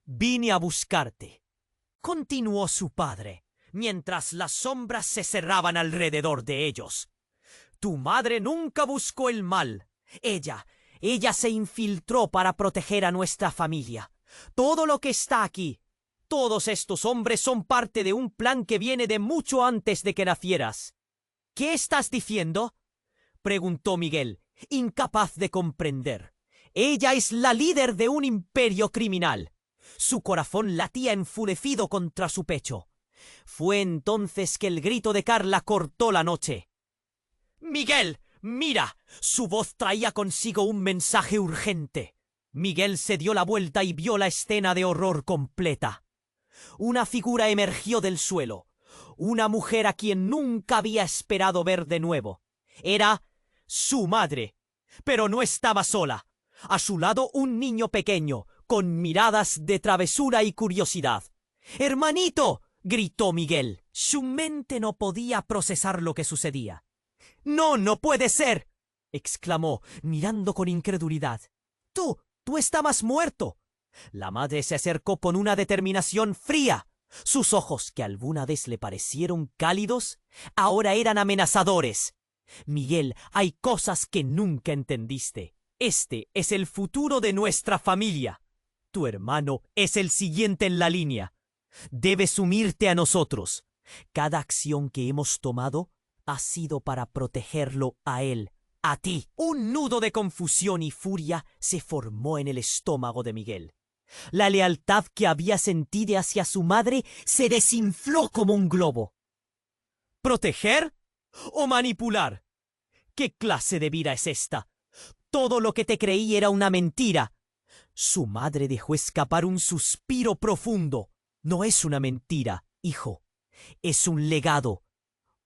«Vine a buscarte», continuó su padre, mientras las sombras se cerraban alrededor de ellos. «Tu madre nunca buscó el mal. Ella se infiltró para proteger a nuestra familia. Todo lo que está aquí, todos estos hombres son parte de un plan que viene de mucho antes de que nacieras». «¿Qué estás diciendo?», preguntó Miguel, incapaz de comprender. Ella es la líder de un imperio criminal. Su corazón latía enfurecido contra su pecho. Fue entonces que el grito de Carla cortó la noche. «¡Miguel, mira!». Su voz traía consigo un mensaje urgente. Miguel se dio la vuelta y vio la escena de horror completa. Una figura emergió del suelo. Una mujer a quien nunca había esperado ver de nuevo. Era su madre. Pero no estaba sola. A su lado un niño pequeño, con miradas de travesura y curiosidad. «¡Hermanito!», gritó Miguel. Su mente no podía procesar lo que sucedía. «¡No, no puede ser!», exclamó, mirando con incredulidad. Tú estabas muerto». La madre se acercó con una determinación fría. Sus ojos, que alguna vez le parecieron cálidos, ahora eran amenazadores. «Miguel, hay cosas que nunca entendiste. Este es el futuro de nuestra familia. Tu hermano es el siguiente en la línea. Debes unirte a nosotros. Cada acción que hemos tomado ha sido para protegerlo a él, a ti». Un nudo de confusión y furia se formó en el estómago de Miguel. La lealtad que había sentido hacia su madre se desinfló como un globo. ¿Proteger o manipular? ¿Qué clase de vida es esta? Todo lo que te creí era una mentira. Su madre dejó escapar un suspiro profundo. No es una mentira, hijo. Es un legado.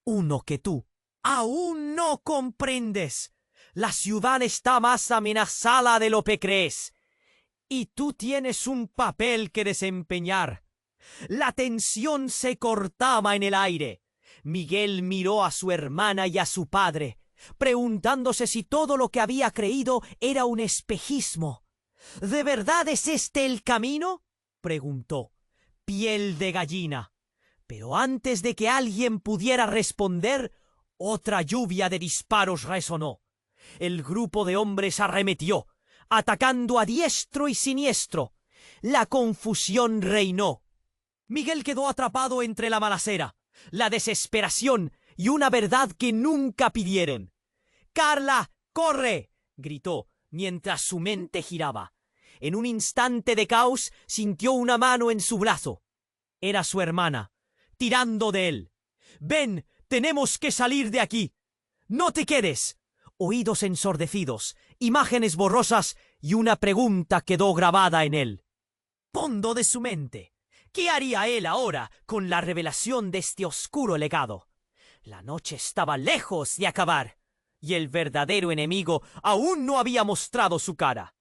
Uno que tú aún no comprendes. La ciudad está más amenazada de lo que crees. Y tú tienes un papel que desempeñar. La tensión se cortaba en el aire. Miguel miró a su hermana y a su padre, preguntándose si todo lo que había creído era un espejismo. «¿De verdad es este el camino?», preguntó, piel de gallina. Pero antes de que alguien pudiera responder, otra lluvia de disparos resonó. El grupo de hombres arremetió, atacando a diestro y siniestro. La confusión reinó. Miguel quedó atrapado entre la balacera, la desesperación y una verdad que nunca pidieron. «¡Carla, corre!», gritó, mientras su mente giraba. En un instante de caos sintió una mano en su brazo. Era su hermana, tirando de él. «¡Ven, tenemos que salir de aquí! ¡No te quedes!». Oídos ensordecidos, imágenes borrosas y una pregunta quedó grabada en él. Fondo de su mente. ¿Qué haría él ahora con la revelación de este oscuro legado? La noche estaba lejos de acabar, y el verdadero enemigo aún no había mostrado su cara.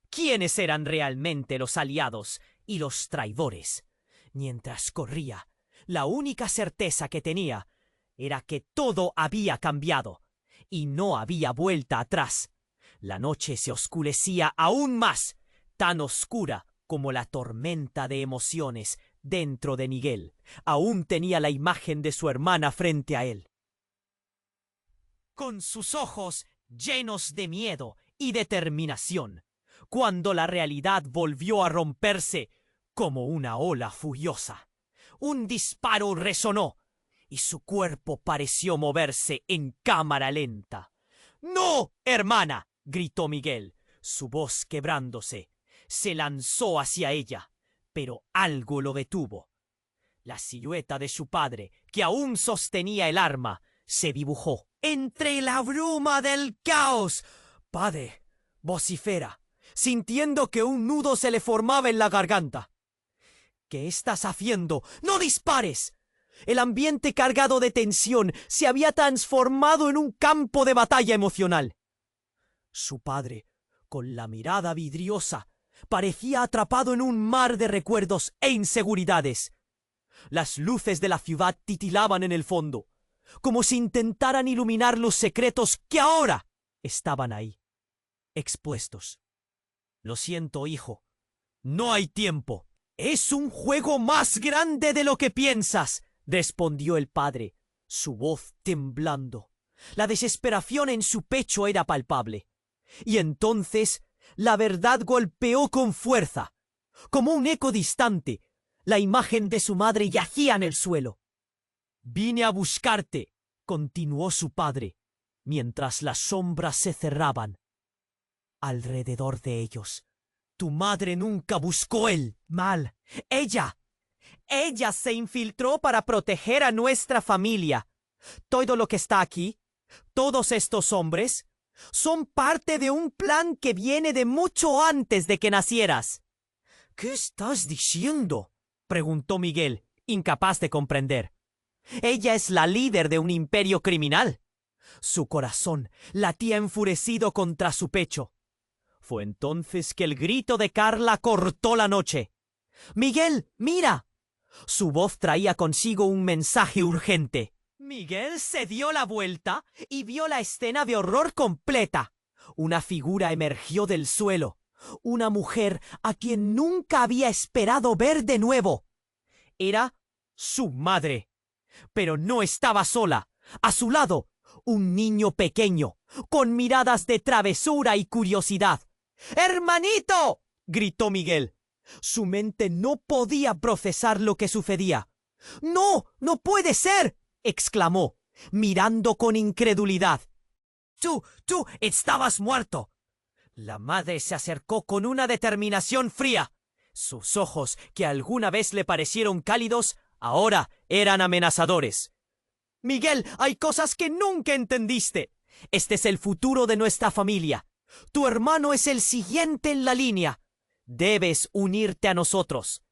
¿Quiénes eran realmente los aliados y los traidores? Mientras corría, la única certeza que tenía era que todo había cambiado, y no había vuelta atrás. La noche se oscurecía aún más, tan oscura como la tormenta de emociones dentro de Miguel. Aún tenía la imagen de su hermana frente a él. Con sus ojos llenos de miedo y determinación, cuando la realidad volvió a romperse como una ola furiosa. Un disparo resonó, y su cuerpo pareció moverse en cámara lenta. «¡No, hermana!», gritó Miguel, su voz quebrándose. Se lanzó hacia ella, Pero algo lo detuvo. La silueta de su padre, que aún sostenía el arma, se dibujó entre la bruma del caos. «Padre», vocifera, sintiendo que un nudo se le formaba en la garganta. «¿Qué estás haciendo? ¡No dispares!». El ambiente cargado de tensión se había transformado en un campo de batalla emocional. Su padre, con la mirada vidriosa, parecía atrapado en un mar de recuerdos e inseguridades. Las luces de la ciudad titilaban en el fondo, como si intentaran iluminar los secretos que ahora estaban ahí, expuestos. «Lo siento, hijo. No hay tiempo». «Es un juego más grande de lo que piensas», respondió el padre, su voz temblando. La desesperación en su pecho era palpable. Y entonces la verdad golpeó con fuerza. Como un eco distante, la imagen de su madre yacía en el suelo. «Vine a buscarte», continuó su padre, mientras las sombras se cerraban alrededor de ellos. «Tu madre nunca buscó el mal. Ella se infiltró para proteger a nuestra familia. Todo lo que está aquí, todos estos hombres, son parte de un plan que viene de mucho antes de que nacieras». «¿Qué estás diciendo?», preguntó Miguel, incapaz de comprender. «Ella es la líder de un imperio criminal». Su corazón latía enfurecido contra su pecho. Fue entonces que el grito de Carla cortó la noche. «Miguel, mira». Su voz traía consigo un mensaje urgente. Miguel se dio la vuelta y vio la escena de horror completa. Una figura emergió del suelo. Una mujer a quien nunca había esperado ver de nuevo. Era su madre. Pero no estaba sola. A su lado, un niño pequeño, con miradas de travesura y curiosidad. «¡Hermanito!», gritó Miguel. Su mente no podía procesar lo que sucedía. «¡No! ¡No puede ser!», exclamó, mirando con incredulidad. Tú estabas muerto». La madre se acercó con una determinación fría. Sus ojos, que alguna vez le parecieron cálidos, ahora eran amenazadores. «Miguel, hay cosas que nunca entendiste. Este es el futuro de nuestra familia. Tu hermano es el siguiente en la línea. Debes unirte a nosotros.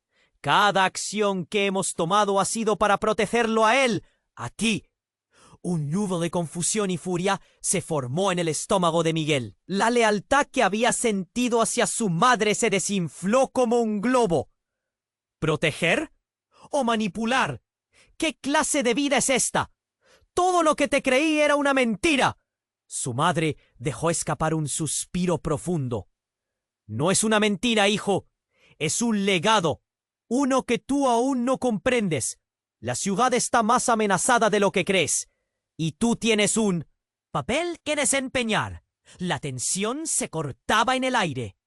Cada acción que hemos tomado ha sido para protegerlo a él, a ti». Un nudo de confusión y furia se formó en el estómago de Miguel. La lealtad que había sentido hacia su madre se desinfló como un globo. ¿Proteger? ¿O manipular? ¿Qué clase de vida es esta? Todo lo que te creí era una mentira. Su madre dejó escapar un suspiro profundo. «No es una mentira, hijo. Es un legado. Uno que tú aún no comprendes. La ciudad está más amenazada de lo que crees. Y tú tienes un papel que desempeñar». La tensión se cortaba en el aire.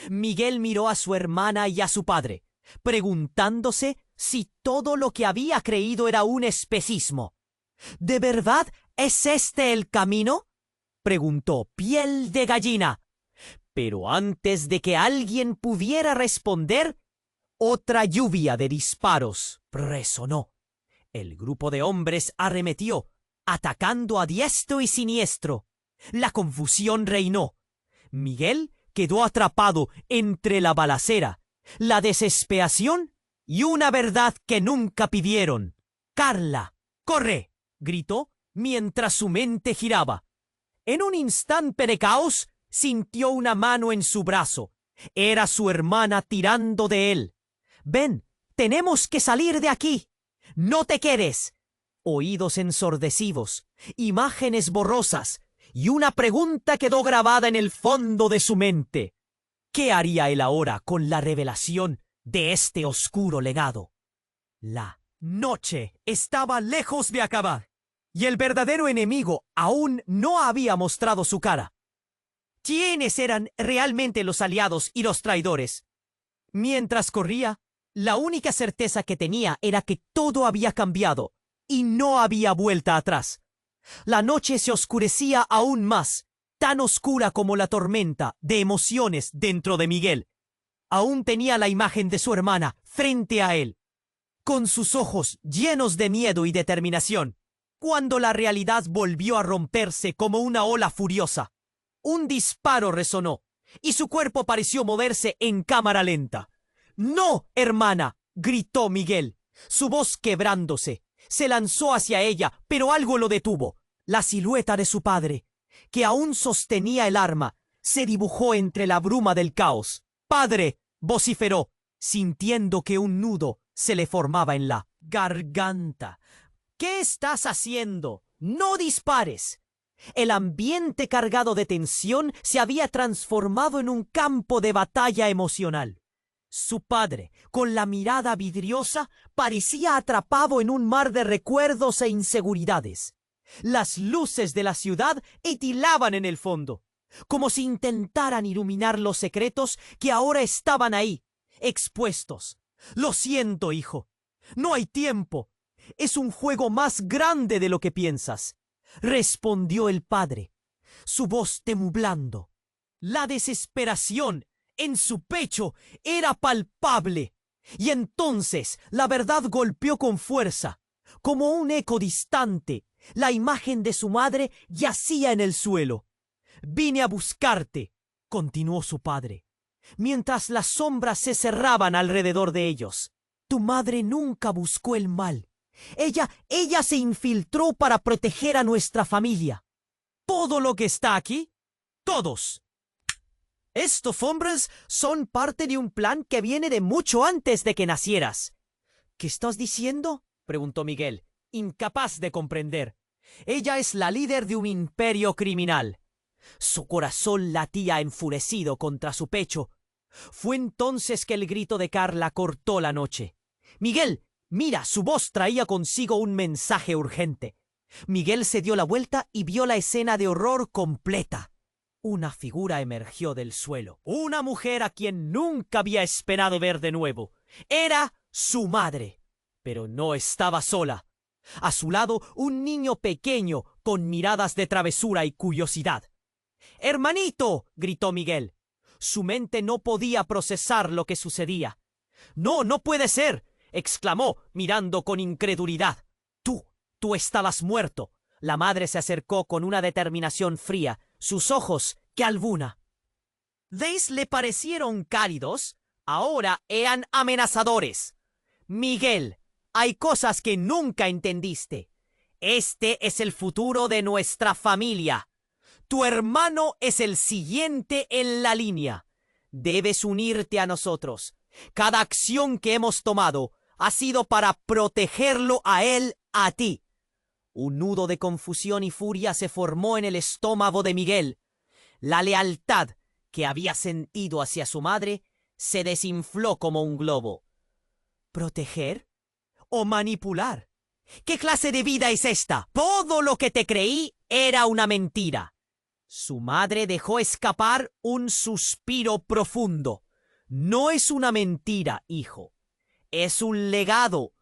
Miguel miró a su hermana y a su padre, preguntándose si todo lo que había creído era un espejismo. «¿De verdad es este el camino?», preguntó, piel de gallina. Pero antes de que alguien pudiera responder, otra lluvia de disparos resonó. El grupo de hombres arremetió, atacando a diestro y siniestro. La confusión reinó. Miguel quedó atrapado entre la balacera, la desesperación y una verdad que nunca pidieron. «Carla, corre», gritó mientras su mente giraba. En un instante de caos, sintió una mano en su brazo. Era su hermana tirando de él. «Ven, tenemos que salir de aquí. No te quedes». Oídos ensordecidos, imágenes borrosas y una pregunta quedó grabada en el fondo de su mente. ¿Qué haría él ahora con la revelación de este oscuro legado? La noche estaba lejos de acabar y el verdadero enemigo aún no había mostrado su cara. ¿Quiénes eran realmente los aliados y los traidores? Mientras corría, la única certeza que tenía era que todo había cambiado y no había vuelta atrás. La noche se oscurecía aún más, tan oscura como la tormenta de emociones dentro de Miguel. Aún tenía la imagen de su hermana frente a él, con sus ojos llenos de miedo y determinación, cuando la realidad volvió a romperse como una ola furiosa. Un disparo resonó, y su cuerpo pareció moverse en cámara lenta. «¡No, hermana!», gritó Miguel, su voz quebrándose. Se lanzó hacia ella, pero algo lo detuvo. La silueta de su padre, que aún sostenía el arma, se dibujó entre la bruma del caos. «¡Padre!», vociferó, sintiendo que un nudo se le formaba en la garganta. «¿Qué estás haciendo? ¡No dispares!». El ambiente cargado de tensión se había transformado en un campo de batalla emocional. Su padre, con la mirada vidriosa, parecía atrapado en un mar de recuerdos e inseguridades. Las luces de la ciudad etilaban en el fondo, como si intentaran iluminar los secretos que ahora estaban ahí, expuestos. «Lo siento, hijo. No hay tiempo. Es un juego más grande de lo que piensas», respondió el padre, su voz temblando. La desesperación en su pecho era palpable, y entonces la verdad golpeó con fuerza. Como un eco distante, la imagen de su madre yacía en el suelo. «Vine a buscarte», continuó su padre, mientras las sombras se cerraban alrededor de ellos. «Tu madre nunca buscó el mal. Ella se infiltró para proteger a nuestra familia. Todo lo que está aquí, todos. Estos hombres son parte de un plan que viene de mucho antes de que nacieras». «¿Qué estás diciendo?», preguntó Miguel, incapaz de comprender. «Ella es la líder de un imperio criminal». Su corazón latía enfurecido contra su pecho. Fue entonces que el grito de Carla cortó la noche. «Miguel, mira», su voz traía consigo un mensaje urgente. Miguel se dio la vuelta y vio la escena de horror completa. Una figura emergió del suelo, una mujer a quien nunca había esperado ver de nuevo. Era su madre, pero no estaba sola. A su lado, un niño pequeño con miradas de travesura y curiosidad. «¡Hermanito!», gritó Miguel. Su mente no podía procesar lo que sucedía. «No, no puede ser», exclamó, mirando con incredulidad. Tú estabas muerto». La madre se acercó con una determinación fría, sus ojos que albuna. ¿Veis? Le parecieron cálidos, ahora eran amenazadores. «Miguel, hay cosas que nunca entendiste. Este es el futuro de nuestra familia. Tu hermano es el siguiente en la línea. Debes unirte a nosotros. Cada acción que hemos tomado ha sido para protegerlo a él, a ti». Un nudo de confusión y furia se formó en el estómago de Miguel. La lealtad que había sentido hacia su madre se desinfló como un globo. ¿Proteger? ¿O manipular? ¿Qué clase de vida es esta? Todo lo que te creí era una mentira. Su madre dejó escapar un suspiro profundo. «No es una mentira, hijo. Es un legado,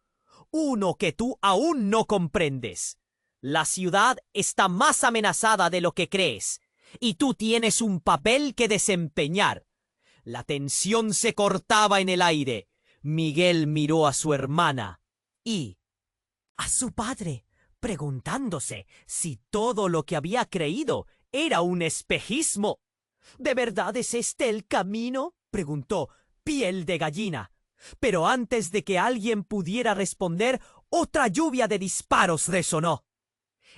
uno que tú aún no comprendes. La ciudad está más amenazada de lo que crees, y tú tienes un papel que desempeñar». La tensión se cortaba en el aire. Miguel miró a su hermana y a su padre, preguntándose si todo lo que había creído era un espejismo. «¿De verdad es este el camino?», preguntó, piel de gallina. Pero antes de que alguien pudiera responder, otra lluvia de disparos resonó.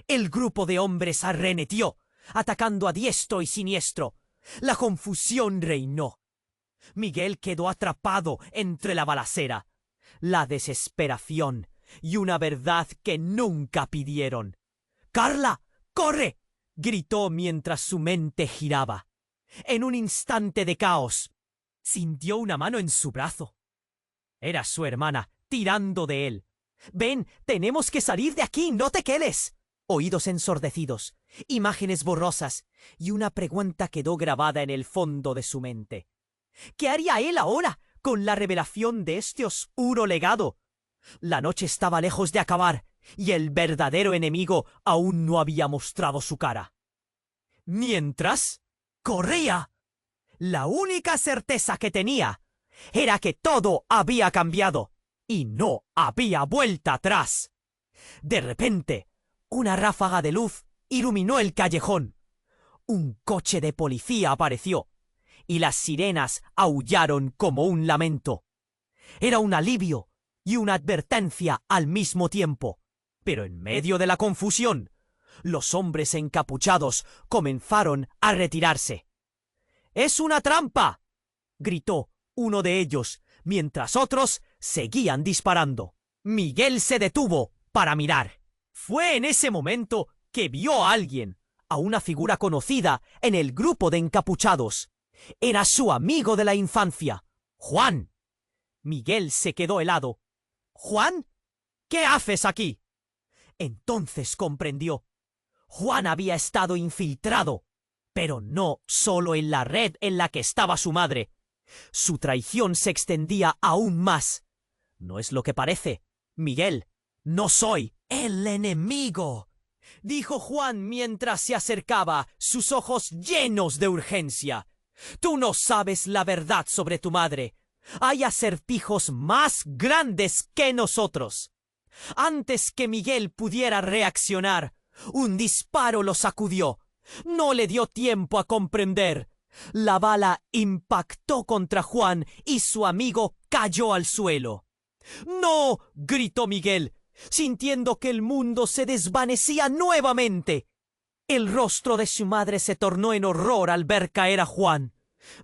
El grupo de hombres arremetió, atacando a diestro y siniestro. La confusión reinó. Miguel quedó atrapado entre la balacera, la desesperación y una verdad que nunca pidieron. «¡Carla, corre!», gritó mientras su mente giraba. En un instante de caos, sintió una mano en su brazo. Era su hermana, tirando de él. «Ven, tenemos que salir de aquí, no te quedes». Oídos ensordecidos, imágenes borrosas, y una pregunta quedó grabada en el fondo de su mente. ¿Qué haría él ahora con la revelación de este oscuro legado? La noche estaba lejos de acabar, y el verdadero enemigo aún no había mostrado su cara. Mientras, corría. La única certeza que tenía era que todo había cambiado y no había vuelta atrás. De repente, una ráfaga de luz iluminó el callejón. Un coche de policía apareció y las sirenas aullaron como un lamento. Era un alivio y una advertencia al mismo tiempo. Pero en medio de la confusión, los hombres encapuchados comenzaron a retirarse. ¡Es una trampa!, gritó uno de ellos, mientras otros seguían disparando. Miguel se detuvo para mirar. Fue en ese momento que vio a alguien, a una figura conocida en el grupo de encapuchados. Era su amigo de la infancia, Juan. Miguel se quedó helado. «¿Juan? ¿Qué haces aquí?» Entonces comprendió. Juan había estado infiltrado, pero no solo en la red en la que estaba su madre. Su traición se extendía aún más. «No es lo que parece, Miguel. No soy el enemigo», dijo Juan mientras se acercaba, sus ojos llenos de urgencia. «Tú no sabes la verdad sobre tu madre. Hay acertijos más grandes que nosotros». Antes que Miguel pudiera reaccionar, un disparo lo sacudió. No le dio tiempo a comprender. La bala impactó contra Juan y su amigo cayó al suelo. «¡No!», gritó Miguel, sintiendo que el mundo se desvanecía nuevamente. El rostro de su madre se tornó en horror al ver caer a Juan.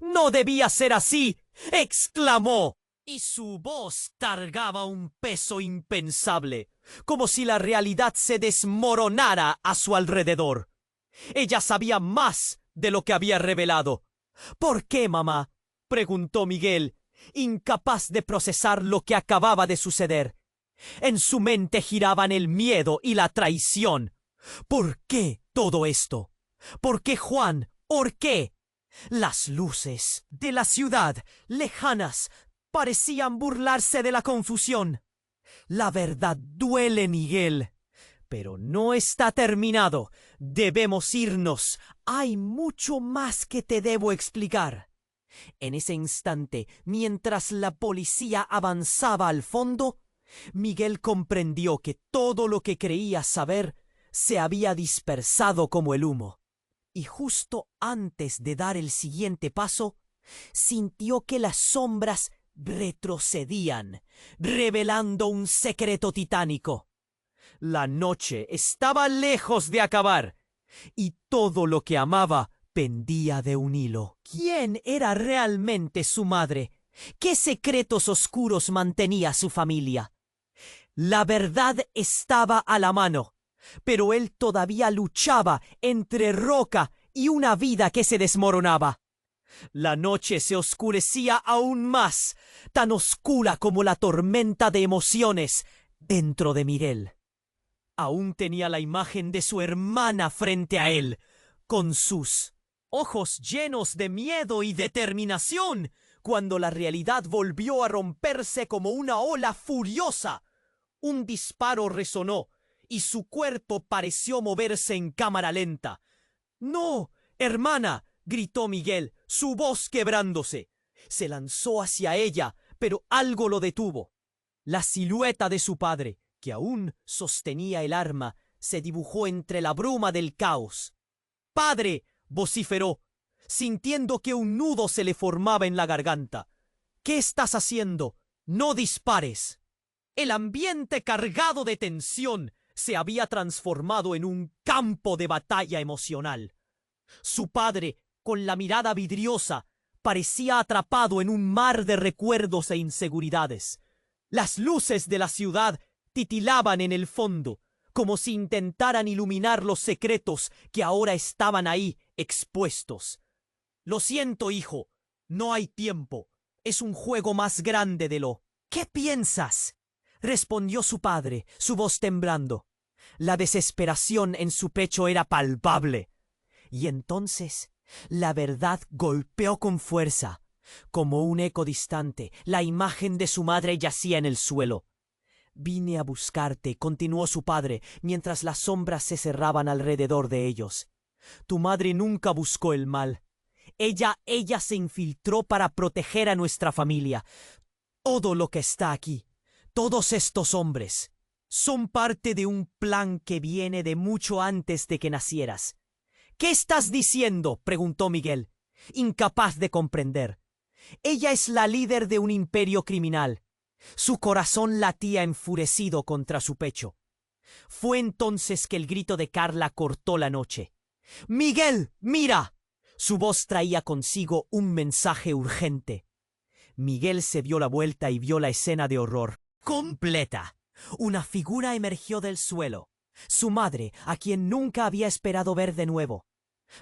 «¡No debía ser así!», exclamó, y su voz cargaba un peso impensable, como si la realidad se desmoronara a su alrededor. Ella sabía más de lo que había revelado. «¿Por qué, mamá?», preguntó Miguel, incapaz de procesar lo que acababa de suceder. En su mente giraban el miedo y la traición. ¿Por qué todo esto? ¿Por qué Juan? ¿Por qué? Las luces de la ciudad, lejanas, parecían burlarse de la confusión. La verdad duele, Miguel, pero no está terminado. Debemos irnos. Hay mucho más que te debo explicar. En ese instante, mientras la policía avanzaba al fondo, Miguel comprendió que todo lo que creía saber se había dispersado como el humo. Y justo antes de dar el siguiente paso, sintió que las sombras retrocedían, revelando un secreto titánico. La noche estaba lejos de acabar, y todo lo que amaba pendía de un hilo. ¿Quién era realmente su madre? ¿Qué secretos oscuros mantenía su familia? La verdad estaba a la mano, pero él todavía luchaba entre roca y una vida que se desmoronaba. La noche se oscurecía aún más, tan oscura como la tormenta de emociones dentro de Miguel. Aún tenía la imagen de su hermana frente a él, con sus ojos llenos de miedo y determinación, cuando la realidad volvió a romperse como una ola furiosa. Un disparo resonó y su cuerpo pareció moverse en cámara lenta. «¡No, hermana!», gritó Miguel, su voz quebrándose. Se lanzó hacia ella, pero algo lo detuvo. La silueta de su padre, que aún sostenía el arma, se dibujó entre la bruma del caos. «¡Padre!», vociferó, sintiendo que un nudo se le formaba en la garganta. «¿Qué estás haciendo? ¡No dispares!». El ambiente cargado de tensión se había transformado en un campo de batalla emocional. Su padre, con la mirada vidriosa, parecía atrapado en un mar de recuerdos e inseguridades. Las luces de la ciudad titilaban en el fondo, como si intentaran iluminar los secretos que ahora estaban ahí expuestos. «Lo siento, hijo, no hay tiempo. Es un juego más grande de lo...». «¿Qué piensas?», respondió su padre, su voz temblando. La desesperación en su pecho era palpable. Y entonces la verdad golpeó con fuerza. Como un eco distante, la imagen de su madre yacía en el suelo. «Vine a buscarte», continuó su padre, mientras las sombras se cerraban alrededor de ellos. «Tu madre nunca buscó el mal. Ella se infiltró para proteger a nuestra familia. Todo lo que está aquí, todos estos hombres, son parte de un plan que viene de mucho antes de que nacieras. ¿Qué estás diciendo?, preguntó Miguel, incapaz de comprender. Ella es la líder de un imperio criminal. Su corazón latía enfurecido contra su pecho. Fue entonces que el grito de Carla cortó la noche. ¡Miguel, mira! Su voz traía consigo un mensaje urgente. Miguel se dio la vuelta y vio la escena de horror completa. Una figura emergió del suelo. Su madre, a quien nunca había esperado ver de nuevo.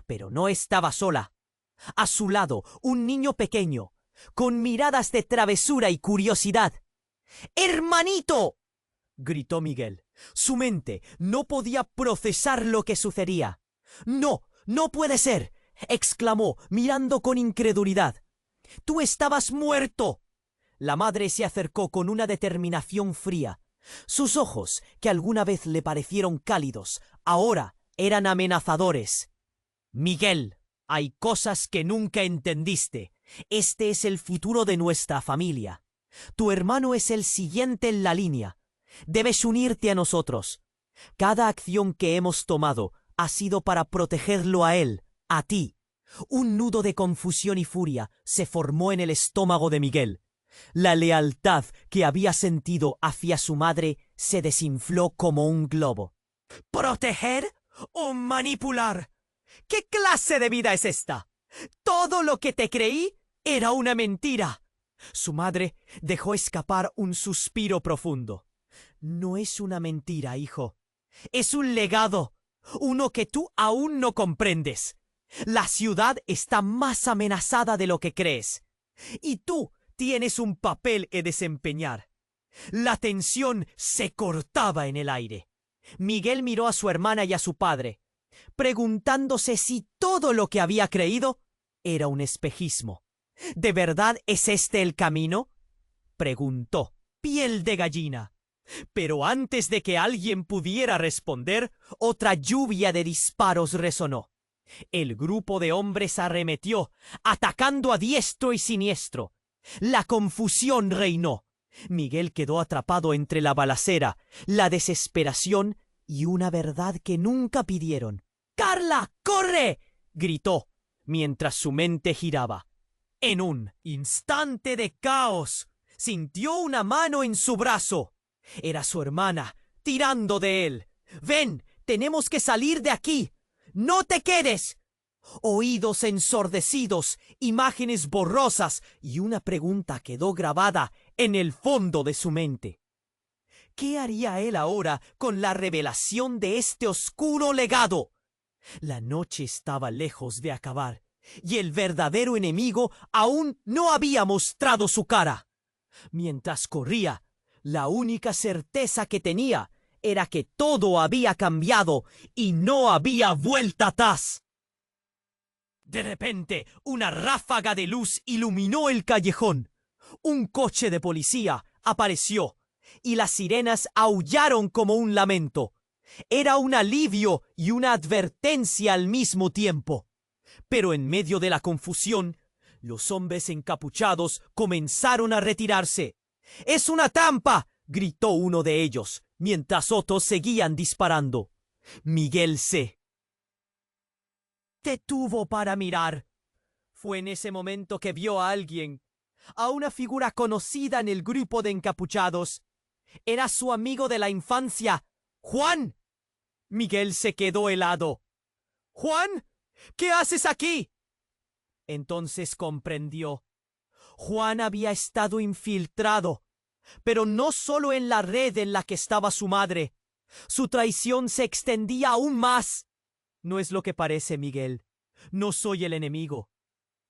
Pero no estaba sola. A su lado, un niño pequeño, con miradas de travesura y curiosidad. ¡Hermanito!, gritó Miguel. Su mente no podía procesar lo que sucedía. «¡No! ¡No puede ser!», exclamó, mirando con incredulidad. «¡Tú estabas muerto!». La madre se acercó con una determinación fría. Sus ojos, que alguna vez le parecieron cálidos, ahora eran amenazadores. «Miguel, hay cosas que nunca entendiste. Este es el futuro de nuestra familia. Tu hermano es el siguiente en la línea. Debes unirte a nosotros. Cada acción que hemos tomado ha sido para protegerlo a él, a ti». Un nudo de confusión y furia se formó en el estómago de Miguel. La lealtad que había sentido hacia su madre se desinfló como un globo. ¿Proteger o manipular? ¿Qué clase de vida es esta? Todo lo que te creí era una mentira. Su madre dejó escapar un suspiro profundo. No es una mentira, hijo. Es un legado, uno que tú aún no comprendes. La ciudad está más amenazada de lo que crees. Y tú tienes un papel que desempeñar. La tensión se cortaba en el aire. Miguel miró a su hermana y a su padre, preguntándose si todo lo que había creído era un espejismo. ¿De verdad es este el camino?, preguntó, piel de gallina. Pero antes de que alguien pudiera responder, otra lluvia de disparos resonó. El grupo de hombres arremetió, atacando a diestro y siniestro. La confusión reinó. Miguel quedó atrapado entre la balacera, la desesperación y una verdad que nunca pidieron. «¡Carla, corre!», gritó, mientras su mente giraba. En un instante de caos, sintió una mano en su brazo. Era su hermana, tirando de él. «¡Ven! ¡Tenemos que salir de aquí! ¡No te quedes!». Oídos ensordecidos, imágenes borrosas y una pregunta quedó grabada en el fondo de su mente. ¿Qué haría él ahora con la revelación de este oscuro legado? La noche estaba lejos de acabar y el verdadero enemigo aún no había mostrado su cara. Mientras corría, la única certeza que tenía era que todo había cambiado y no había vuelta atrás. De repente, una ráfaga de luz iluminó el callejón. Un coche de policía apareció y las sirenas aullaron como un lamento. Era un alivio y una advertencia al mismo tiempo. Pero en medio de la confusión, los hombres encapuchados comenzaron a retirarse. «¡Es una trampa!», gritó uno de ellos, mientras otros seguían disparando. Miguel se detuvo para mirar. Fue en ese momento que vio a alguien, a una figura conocida en el grupo de encapuchados. Era su amigo de la infancia, Juan. Miguel se quedó helado. «¿Juan? ¿Qué haces aquí?». Entonces comprendió. Juan había estado infiltrado, pero no solo en la red en la que estaba su madre. Su traición se extendía aún más. «No es lo que parece, Miguel. No soy el enemigo»,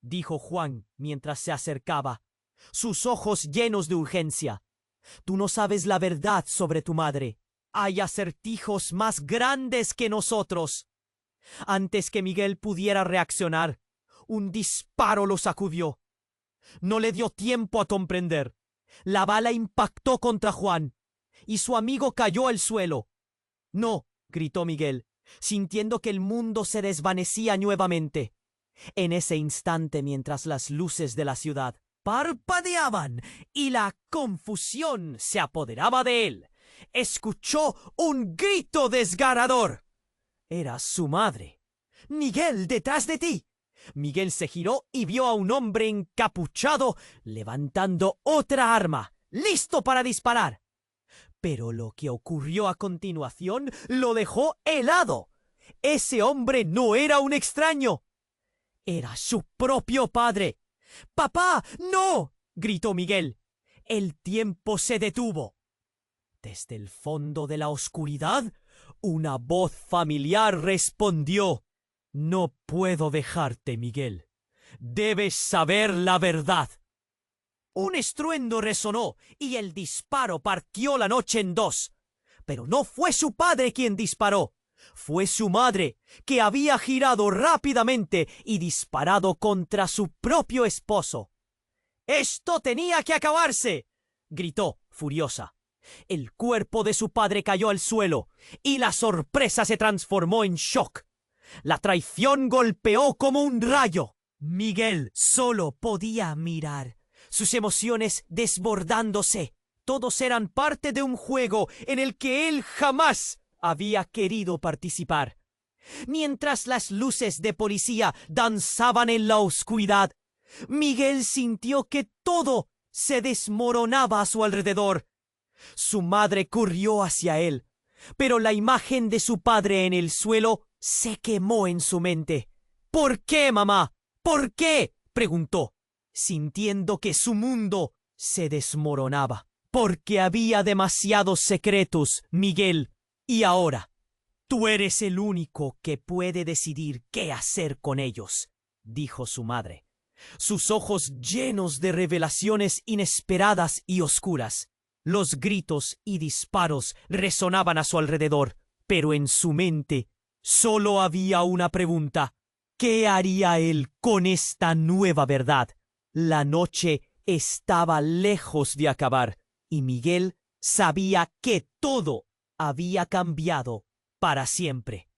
dijo Juan mientras se acercaba, sus ojos llenos de urgencia. «Tú no sabes la verdad sobre tu madre. Hay acertijos más grandes que nosotros». Antes que Miguel pudiera reaccionar, un disparo lo sacudió. No le dio tiempo a comprender. La bala impactó contra Juan y su amigo cayó al suelo. «¡No!», gritó Miguel, sintiendo que el mundo se desvanecía nuevamente. En ese instante, mientras las luces de la ciudad parpadeaban y la confusión se apoderaba de él, escuchó un grito desgarrador. Era su madre. «Miguel, detrás de ti». Miguel se giró y vio a un hombre encapuchado levantando otra arma, listo para disparar. Pero lo que ocurrió a continuación lo dejó helado. Ese hombre no era un extraño. Era su propio padre. «¡Papá, no!», gritó Miguel. El tiempo se detuvo. Desde el fondo de la oscuridad, una voz familiar respondió: «No puedo dejarte, Miguel. Debes saber la verdad». Un estruendo resonó y el disparo partió la noche en dos. Pero no fue su padre quien disparó. Fue su madre, que había girado rápidamente y disparado contra su propio esposo. «¡Esto tenía que acabarse!», gritó, furiosa. El cuerpo de su padre cayó al suelo y la sorpresa se transformó en shock. La traición golpeó como un rayo. Miguel solo podía mirar, sus emociones desbordándose. Todos eran parte de un juego en el que él jamás había querido participar. Mientras las luces de policía danzaban en la oscuridad, Miguel sintió que todo se desmoronaba a su alrededor. Su madre corrió hacia él, pero la imagen de su padre en el suelo se quemó en su mente. «¿Por qué, mamá? ¿Por qué?», preguntó, sintiendo que su mundo se desmoronaba. «Porque había demasiados secretos, Miguel, y ahora tú eres el único que puede decidir qué hacer con ellos», dijo su madre, sus ojos llenos de revelaciones inesperadas y oscuras. Los gritos y disparos resonaban a su alrededor, pero en su mente solo había una pregunta: ¿qué haría él con esta nueva verdad? La noche estaba lejos de acabar, y Miguel sabía que todo había cambiado para siempre.